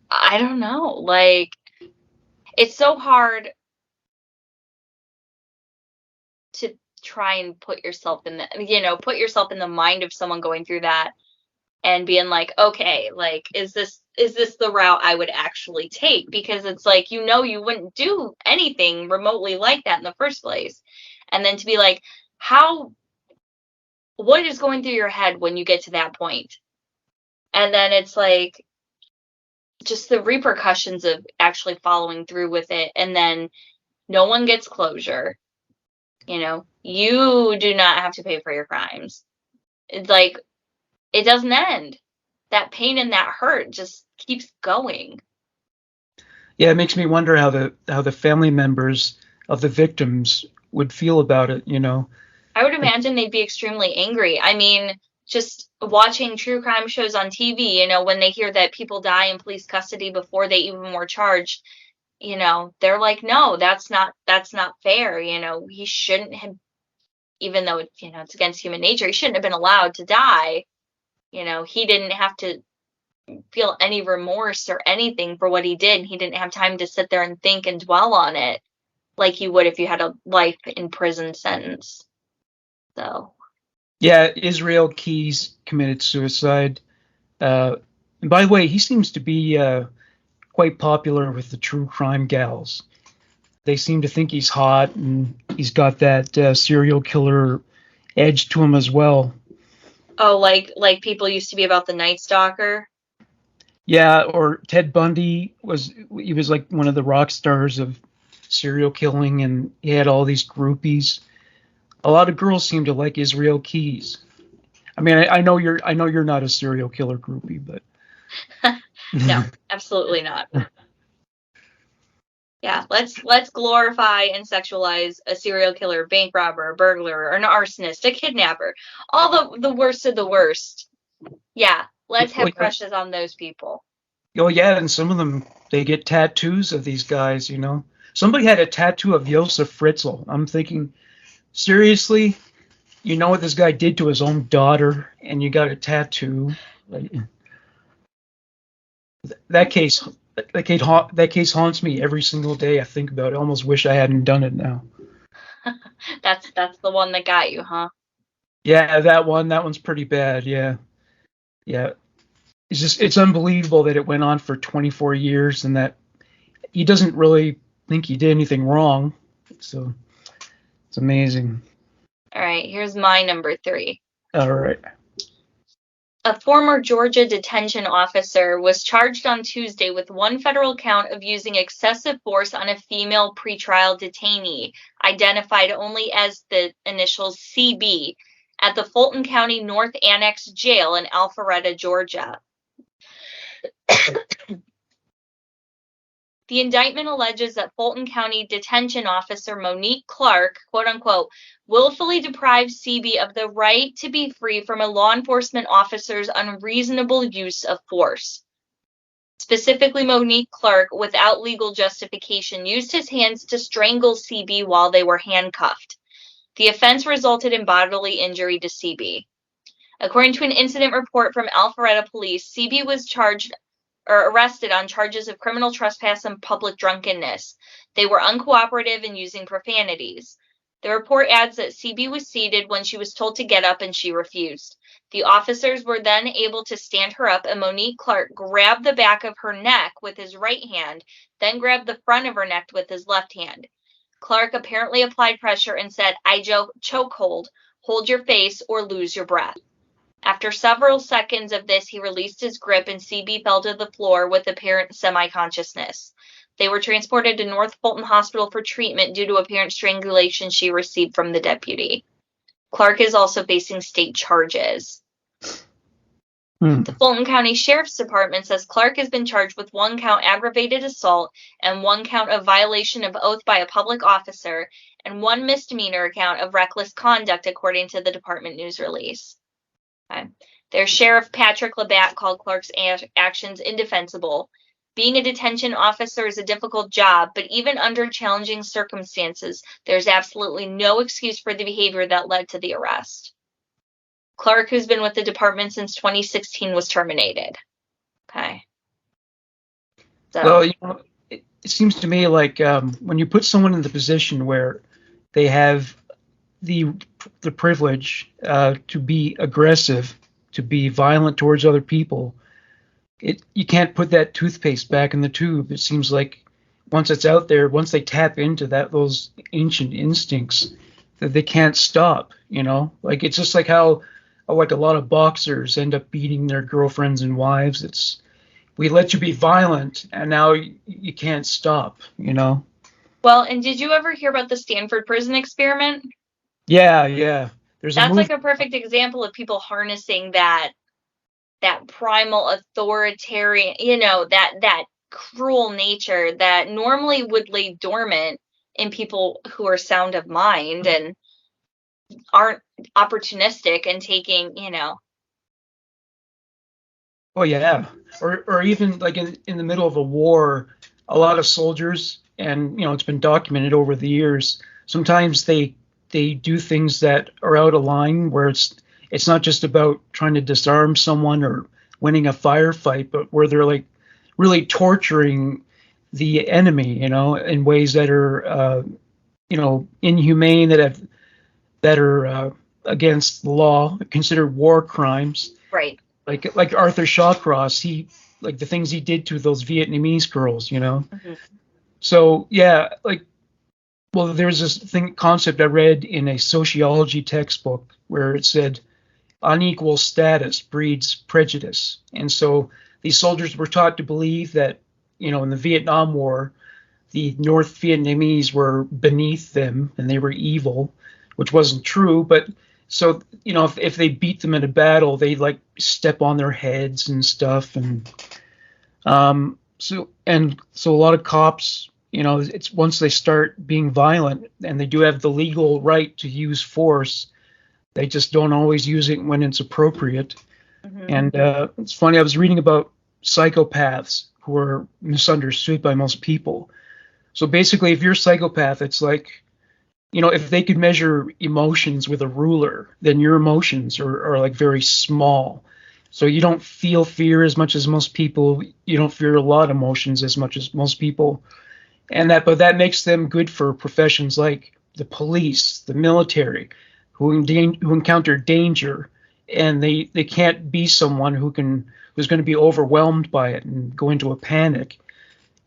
I don't know. Like, it's so hard to try and put yourself in the mind of someone going through that and being like, okay, like, is this the route I would actually take? Because it's like, you wouldn't do anything remotely like that in the first place. And then to be like, what is going through your head when you get to that point? And then it's like, just the repercussions of actually following through with it. And then no one gets closure. You do not have to pay for your crimes. It's like, it doesn't end. That pain and that hurt just keeps going. Yeah, it makes me wonder how the family members of the victims would feel about it, I would imagine they'd be extremely angry. I mean, just watching true crime shows on TV, when they hear that people die in police custody before they even were charged, they're like, no, that's not fair. He shouldn't have, even though it's against human nature, he shouldn't have been allowed to die. He didn't have to feel any remorse or anything for what he did. He didn't have time to sit there and think and dwell on it like you would if you had a life in prison sentence. So, yeah, Israel Keys committed suicide. And by the way, he seems to be quite popular with the true crime gals. They seem to think he's hot, and he's got that serial killer edge to him as well. Oh, like people used to be about the Night Stalker? Yeah, or Ted Bundy was like one of the rock stars of serial killing, and he had all these groupies. A lot of girls seem to like Israel Keys. I mean, I know you're not a serial killer groupie, but no, absolutely not. Yeah, let's glorify and sexualize a serial killer, bank robber, a burglar, or an arsonist, a kidnapper, all the worst of the worst. Yeah, let's have crushes on those people. Oh yeah, and some of them, they get tattoos of these guys. Somebody had a tattoo of Josef Fritzl. I'm thinking, seriously, you know what this guy did to his own daughter, and you got a tattoo? That case haunts me every single day I think about it. I almost wish I hadn't done it now. That's the one that got you, huh? Yeah, that one's pretty bad. Yeah. Yeah. It's unbelievable that it went on for 24 years and that he doesn't really think he did anything wrong. So it's amazing. All right, here's my number 3. All right. A former Georgia detention officer was charged on Tuesday with one federal count of using excessive force on a female pretrial detainee, identified only as the initials CB, at the Fulton County North Annex Jail in Alpharetta, Georgia. The indictment alleges that Fulton County Detention Officer Monique Clark, quote unquote, willfully deprived CB of the right to be free from a law enforcement officer's unreasonable use of force. Specifically, Monique Clark, without legal justification, used his hands to strangle CB while they were handcuffed. The offense resulted in bodily injury to CB. According to an incident report from Alpharetta Police, CB was arrested on charges of criminal trespass and public drunkenness. They were uncooperative and using profanities. The report adds that CB was seated when she was told to get up and she refused. The officers were then able to stand her up, and Monique Clark grabbed the back of her neck with his right hand, then grabbed the front of her neck with his left hand. Clark apparently applied pressure and said, "I chokehold, hold your face or lose your breath." After several seconds of this, he released his grip and CB fell to the floor with apparent semi-consciousness. They were transported to North Fulton Hospital for treatment due to apparent strangulation she received from the deputy. Clark is also facing state charges. The Fulton County Sheriff's Department says Clark has been charged with 1 count aggravated assault and 1 count of violation of oath by a public officer and 1 misdemeanor count of reckless conduct, according to the department news release. Okay. Their Sheriff Patrick Labatt called Clark's actions indefensible. Being a detention officer is a difficult job, but even under challenging circumstances, there's absolutely no excuse for the behavior that led to the arrest. Clark, who's been with the department since 2016, was terminated. Okay. So. Well, it seems to me like when you put someone in the position where they have the privilege to be aggressive, to be violent towards other people, you can't put that toothpaste back in the tube. It seems like once it's out there, once they tap into those ancient instincts, that they can't stop. Like it's just like how like a lot of boxers end up beating their girlfriends and wives. We let you be violent, and now you can't stop. Well, and did you ever hear about the Stanford prison experiment? Yeah. That's like a perfect example of people harnessing that primal authoritarian, that cruel nature that normally would lay dormant in people who are sound of mind and aren't opportunistic and taking, Oh yeah, or even like in the middle of a war, a lot of soldiers, and it's been documented over the years. Sometimes they do things that are out of line, where it's not just about trying to disarm someone or winning a firefight, but where they're like really torturing the enemy, in ways that are inhumane, that are against the law, considered war crimes. Right. Like Arthur Shawcross, the things he did to those Vietnamese girls, Mm-hmm. So yeah, there's this concept I read in a sociology textbook where it said unequal status breeds prejudice. And so these soldiers were taught to believe that, in the Vietnam War, the North Vietnamese were beneath them and they were evil, which wasn't true. But so, if they beat them in a battle, they step on their heads and stuff. And so a lot of cops, it's once they start being violent and they do have the legal right to use force, they just don't always use it when it's appropriate. Mm-hmm. And it's funny, I was reading about psychopaths who are misunderstood by most people. So basically, if you're a psychopath, it's like, if they could measure emotions with a ruler, then your emotions are like very small. So you don't feel fear as much as most people. You don't fear a lot of emotions as much as most people. But that makes them good for professions like the police, the military, who encounter danger, and they can't be someone who's going to be overwhelmed by it and go into a panic.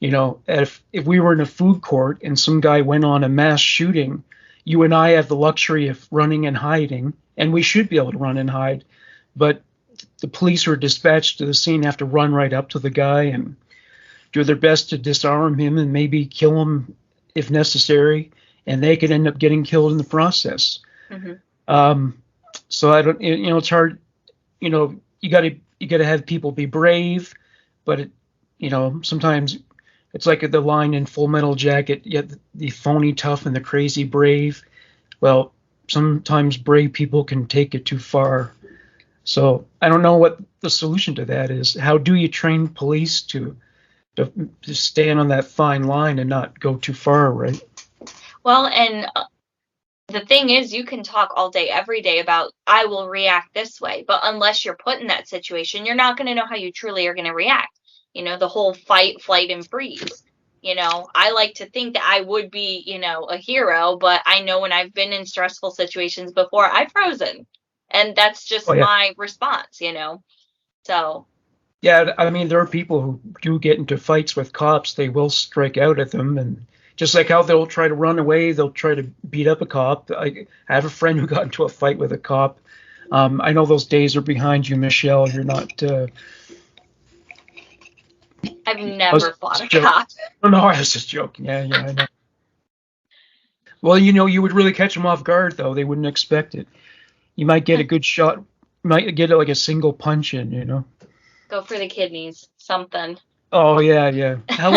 If we were in a food court and some guy went on a mass shooting, you and I have the luxury of running and hiding, and we should be able to run and hide. But the police who are dispatched to the scene have to run right up to the guy and do their best to disarm him and maybe kill him if necessary, and they could end up getting killed in the process. So I don't, it's hard. You gotta have people be brave, but sometimes it's like the line in Full Metal Jacket, yet the phony tough and the crazy brave. Well, sometimes brave people can take it too far. So I don't know what the solution to that is. How do you train police to stand on that fine line and not go too far, right? Well, and the thing is, you can talk all day, every day about, I will react this way, but unless you're put in that situation, you're not going to know how you truly are going to react. The whole fight, flight, and freeze. I like to think that I would be, a hero, but I know when I've been in stressful situations before, I've frozen. And that's just my response, So. Yeah, I mean, there are people who do get into fights with cops. They will strike out at them, and just like how they'll try to run away, they'll try to beat up a cop. I have a friend who got into a fight with a cop. I know those days are behind you, Michelle. You're not. I've never fought a cop. No, I was just joking. Yeah, I know. Well, you would really catch them off guard, though. They wouldn't expect it. You might get a good shot. You might get like a single punch in. Go for the kidneys, something. Oh yeah. How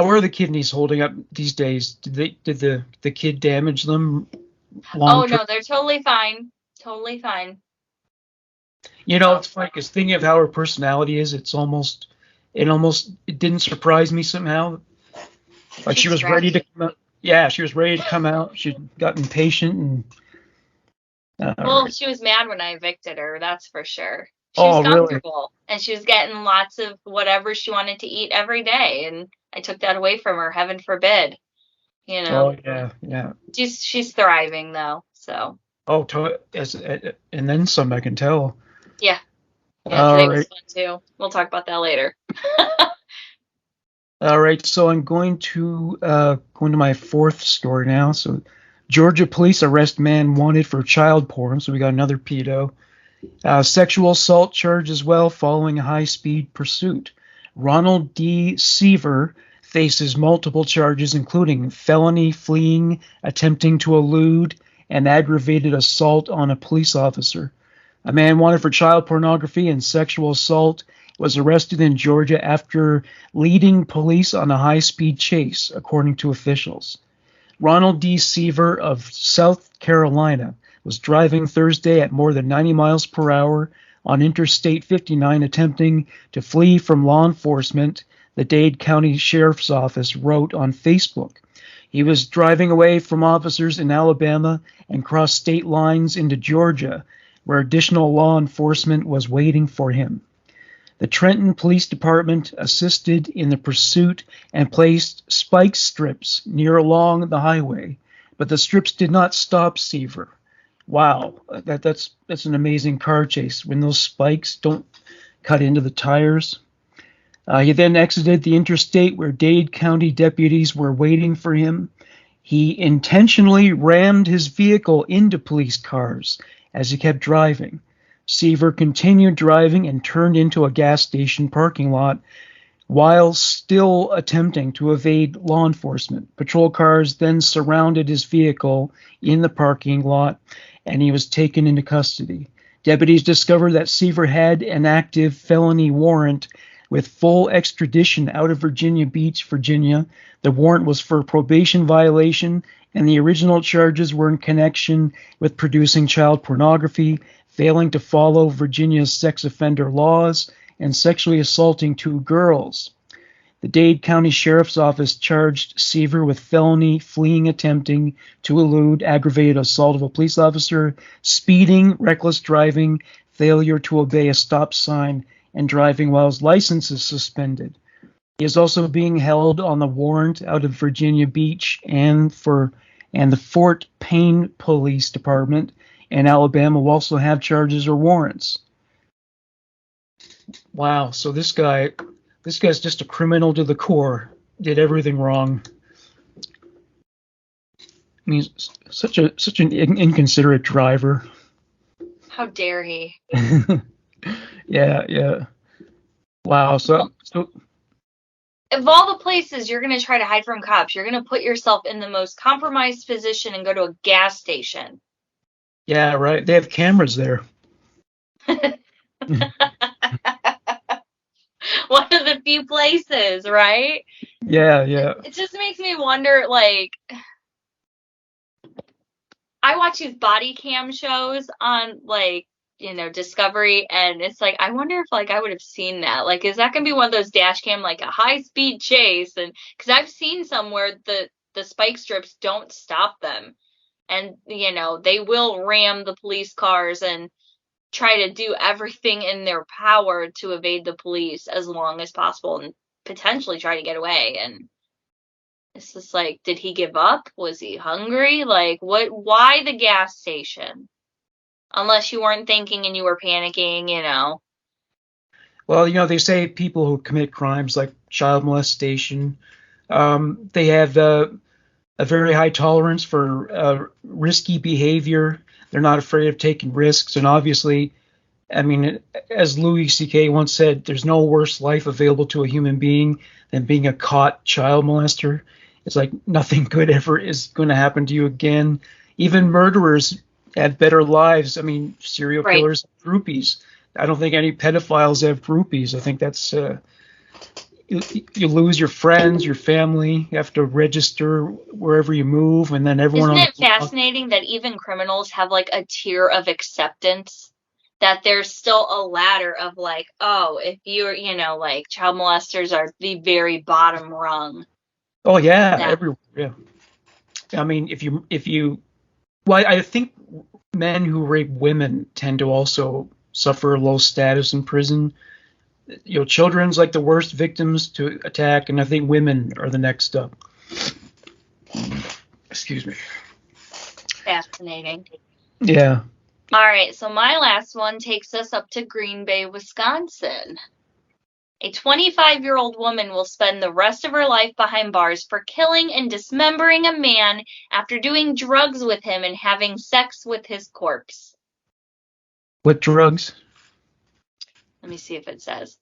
are the kidneys holding up these days? Did the kid damage them? No, they're totally fine. Totally fine. It's funny because thinking of how her personality is, it didn't surprise me somehow. Like she was ready to come out. Yeah, she was ready to come out. She got impatient and. She was mad when I evicted her. That's for sure. She was comfortable, really? And she was getting lots of whatever she wanted to eat every day, and I took that away from her. Heaven forbid. Oh yeah. She's thriving though. So. Oh, and then some, I can tell. Yeah. Today was fun too. We'll talk about that later. All right, so I'm going to go into my fourth story now. So, Georgia police arrest man wanted for child porn. So we got another pedo. Sexual assault charge as well following a high-speed pursuit. Ronald D. Seaver faces multiple charges, including felony fleeing, attempting to elude, and aggravated assault on a police officer. A man wanted for child pornography and sexual assault was arrested in Georgia after leading police on a high-speed chase, according to officials. Ronald D. Seaver of South Carolina was driving Thursday at more than 90 miles per hour on Interstate 59 attempting to flee from law enforcement, the Dade County Sheriff's Office wrote on Facebook. He was driving away from officers in Alabama and crossed state lines into Georgia, where additional law enforcement was waiting for him. The Trenton Police Department assisted in the pursuit and placed spike strips near along the highway, but the strips did not stop Seaver. Wow, that's an amazing car chase when those spikes don't cut into the tires. He then exited the interstate where Dade County deputies were waiting for him. He intentionally rammed his vehicle into police cars as he kept driving. Seaver continued driving and turned into a gas station parking lot while still attempting to evade law enforcement. Patrol cars then surrounded his vehicle in the parking lot, and he was taken into custody. Deputies discovered that Seaver had an active felony warrant with full extradition out of Virginia Beach, Virginia. The warrant was for probation violation, and the original charges were in connection with producing child pornography, failing to follow Virginia's sex offender laws, and sexually assaulting 2 girls. The Dade County Sheriff's Office charged Seaver with felony fleeing, attempting to elude, aggravated assault of a police officer, speeding, reckless driving, failure to obey a stop sign, and driving while his license is suspended. He is also being held on the warrant out of Virginia Beach and for and the Fort Payne Police Department in Alabama will also have charges or warrants. Wow, so this guy's just a criminal to the core. Did everything wrong. I mean, such an inconsiderate driver. How dare he? Yeah. Wow. So of all the places you're going to try to hide from cops, you're going to put yourself in the most compromised position and go to a gas station. Yeah, right. They have cameras there. One of the few places, right? Yeah. It just makes me wonder, like, I watch these body cam shows on, like, Discovery, and it's like, I wonder if, like, I would have seen that. Like, is that going to be one of those dash cam, like, a high-speed chase? And because I've seen some where the spike strips don't stop them. And, they will ram the police cars and try to do everything in their power to evade the police as long as possible and potentially try to get away. And it's just like, did he give up? Was he hungry? Like, why the gas station? Unless you weren't thinking and you were panicking. Well, they say people who commit crimes like child molestation, they have a very high tolerance for risky behavior. They're not afraid of taking risks. And obviously, I mean, as Louis C.K. once said, there's no worse life available to a human being than being a caught child molester. It's like nothing good ever is going to happen to you again. Even murderers have better lives. I mean, serial killers have groupies. I don't think any pedophiles have groupies. I think that's you lose your friends, your family. You have to register wherever you move, and then everyone. Isn't it fascinating that even criminals have like a tier of acceptance? That there's still a ladder of like, oh, if you're, like child molesters are the very bottom rung. Oh yeah, everywhere. Yeah. I mean, well, I think men who rape women tend to also suffer low status in prison. Children's like the worst victims to attack, and I think women are the next up. Excuse me. Fascinating. Yeah. All right, so my last one takes us up to Green Bay, Wisconsin. A 25-year-old woman will spend the rest of her life behind bars for killing and dismembering a man after doing drugs with him and having sex with his corpse. What drugs? Let me see if it says.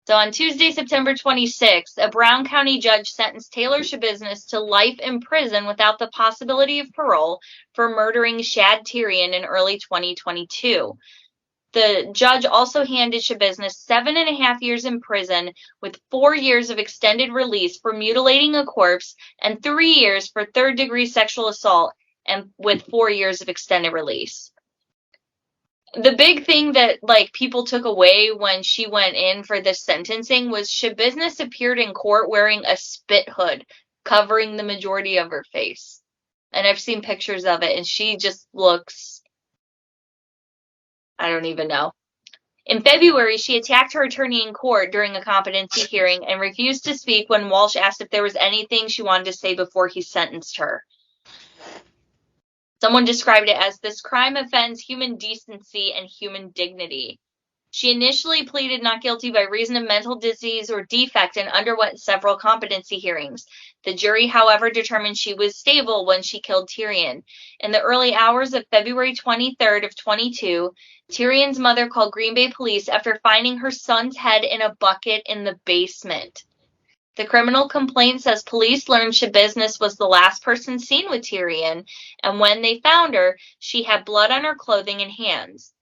So on Tuesday, September 26th, a Brown County judge sentenced Taylor Shabusiness to life in prison without the possibility of parole for murdering Shad Tyrion in early 2022. The judge also handed Shabusiness 7.5 years in prison with 4 years of extended release for mutilating a corpse and 3 years for third-degree sexual assault and with 4 years of extended release. The big thing that like people took away when she went in for this sentencing was Shabusiness appeared in court wearing a spit hood covering the majority of her face. And I've seen pictures of it and she just looks, I don't even know. In February, she attacked her attorney in court during a competency hearing and refused to speak when Walsh asked if there was anything she wanted to say before he sentenced her. Someone described it as, this crime offends human decency and human dignity. She initially pleaded not guilty by reason of mental disease or defect and underwent several competency hearings. The jury, however, determined she was stable when she killed Tyrion. In the early hours of February 23rd of 22, Tyrion's mother called Green Bay police after finding her son's head in a bucket in the basement. The criminal complaint says police learned Shabusiness was the last person seen with Tyrion, and when they found her, she had blood on her clothing and hands.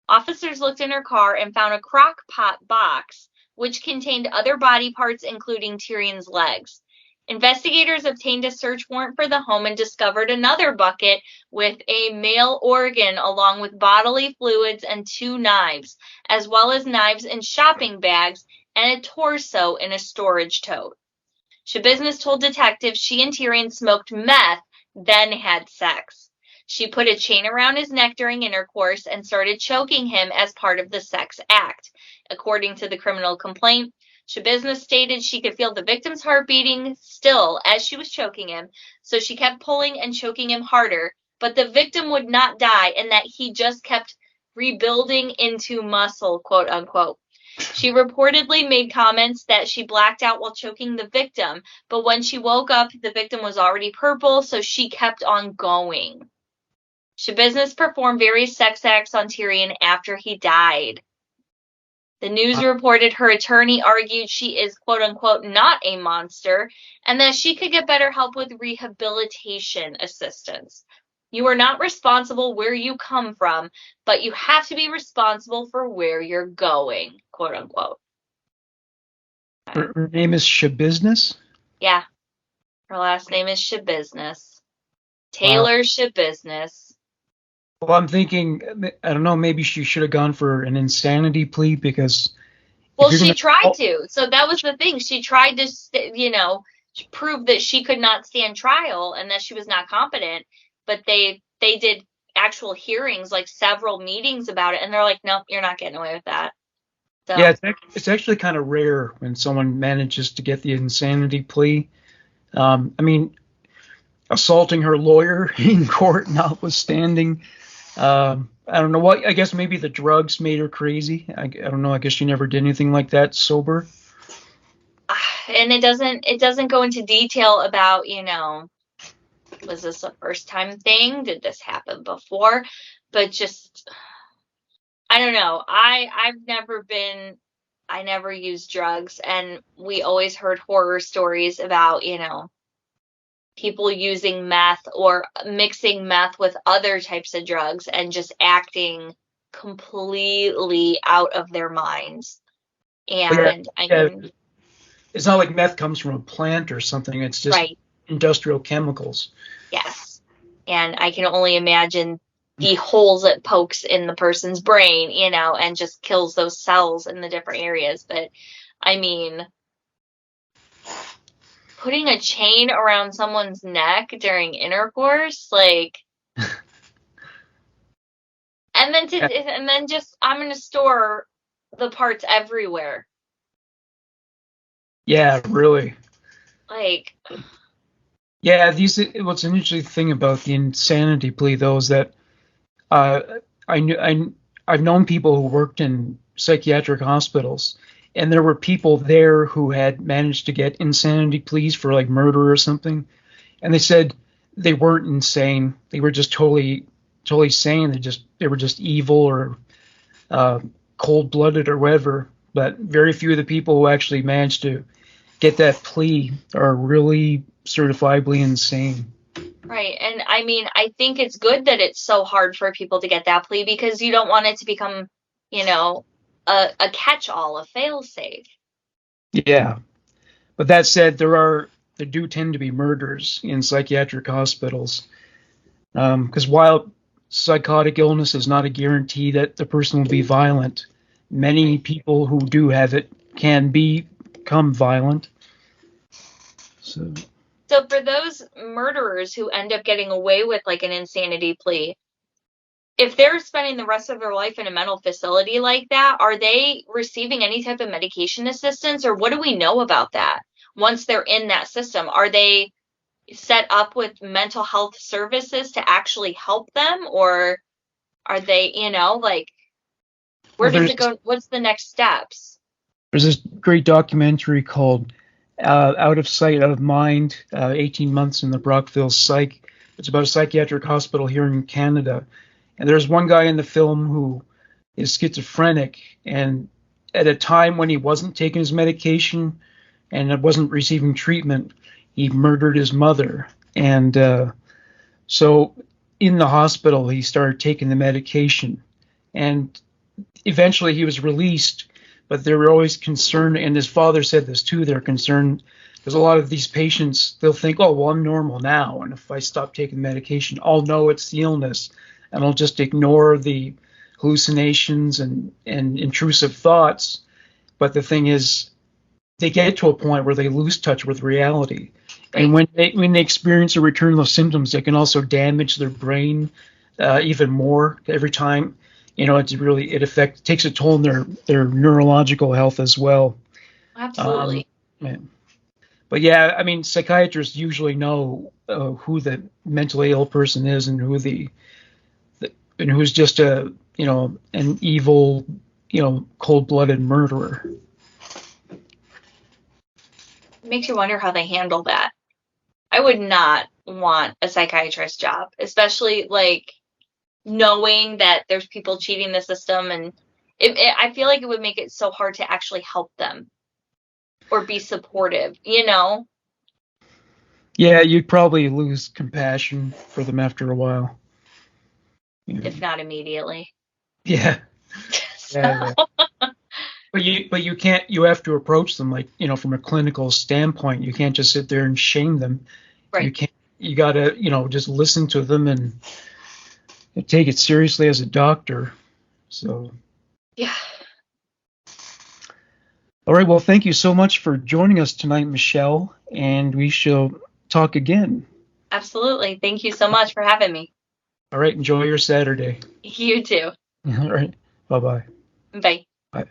Officers looked in her car and found a crock pot box, which contained other body parts, including Tyrion's legs. Investigators obtained a search warrant for the home and discovered another bucket with a male organ along with bodily fluids and 2 knives, as well as knives in shopping bags and a torso in a storage tote. Shabusiness told detectives she and Tyrion smoked meth, then had sex. She put a chain around his neck during intercourse and started choking him as part of the sex act. According to the criminal complaint, Shabusiness stated she could feel the victim's heart beating still as she was choking him, so she kept pulling and choking him harder, but the victim would not die and that he just kept rebuilding into muscle, quote unquote. She reportedly made comments that she blacked out while choking the victim, but when she woke up, the victim was already purple, so she kept on going. Shabusiness performed various sex acts on Tyrion after he died. The news reported her attorney argued she is, quote unquote, not a monster, and that she could get better help with rehabilitation assistance. You are not responsible where you come from, but you have to be responsible for where you're going, quote unquote. Her name is Shabusiness? Yeah. Her last name is Shabusiness. Taylor wow. Shabusiness. Well, I'm thinking, I don't know, maybe she should have gone for an insanity plea because... Well, she tried to. So that was the thing. She tried to, prove that she could not stand trial and that she was not competent. But they did actual hearings, like several meetings about it. And they're like, nope, you're not getting away with that. So. Yeah, it's actually kind of rare when someone manages to get the insanity plea. I mean, assaulting her lawyer in court notwithstanding... I don't know what. I guess maybe the drugs made her crazy. I don't know. I guess she never did anything like that sober. And it doesn't go into detail about was this a first time thing? Did this happen before? But just I don't know. I never used drugs, and we always heard horror stories about people using meth or mixing meth with other types of drugs and just acting completely out of their minds. And I mean, it's not like meth comes from a plant or something. It's just industrial chemicals. Yes. And I can only imagine the holes it pokes in the person's brain, and just kills those cells in the different areas. But I mean, putting a chain around someone's neck during intercourse, like, and then just I'm gonna store the parts everywhere. Yeah, really. Like. Yeah, what's an interesting thing about the insanity plea, though, is that I've known people who worked in psychiatric hospitals. And there were people there who had managed to get insanity pleas for like murder or something. And they said they weren't insane. They were just totally sane. They were just evil or cold-blooded or whatever. But very few of the people who actually managed to get that plea are really certifiably insane. Right. And I mean, I think it's good that it's so hard for people to get that plea because you don't want it to become, a catch-all, a fail-safe. Yeah. But that said, there do tend to be murders in psychiatric hospitals. Because while psychotic illness is not a guarantee that the person will be violent, many people who do have it can become violent. So for those murderers who end up getting away with like an insanity plea, if they're spending the rest of their life in a mental facility like that, are they receiving any type of medication assistance, or what do we know about that? Once they're in that system, are they set up with mental health services to actually help them, or are they, where does it go? What's the next steps? There's this great documentary called Out of Sight, Out of Mind, 18 Months in the Brockville Psych. It's about a psychiatric hospital here in Canada. And there's one guy in the film who is schizophrenic, and at a time when he wasn't taking his medication and wasn't receiving treatment, he murdered his mother. And so in the hospital, he started taking the medication. And eventually he was released, but they were always concerned, and his father said this too, they're concerned because a lot of these patients, they'll think, oh, well, I'm normal now, and if I stop taking medication, I'll know it's the illness. And I'll just ignore the hallucinations and intrusive thoughts. But the thing is, they get to a point where they lose touch with reality. Right. And when they experience a return of those symptoms, they can also damage their brain even more every time. It takes a toll on their neurological health as well. Absolutely. Yeah. But yeah, I mean, psychiatrists usually know who the mentally ill person is and and who's just an evil, cold-blooded murderer. It makes you wonder how they handle that. I would not want a psychiatrist job, especially like knowing that there's people cheating the system, and I feel like it would make it so hard to actually help them or be supportive, Yeah, you'd probably lose compassion for them after a while. if not immediately. Yeah, So, yeah, yeah. But you can't. You have to approach them like from a clinical standpoint. You can't just sit there and shame them. You right. can't. You gotta just listen to them and take it seriously as a doctor. So. Yeah, All right. Well, thank you so much for joining us tonight, Michelle, and we shall talk again. absolutely. Thank you so much for having me. All right. Enjoy your Saturday. You too. All right. Bye-bye. Bye. Bye.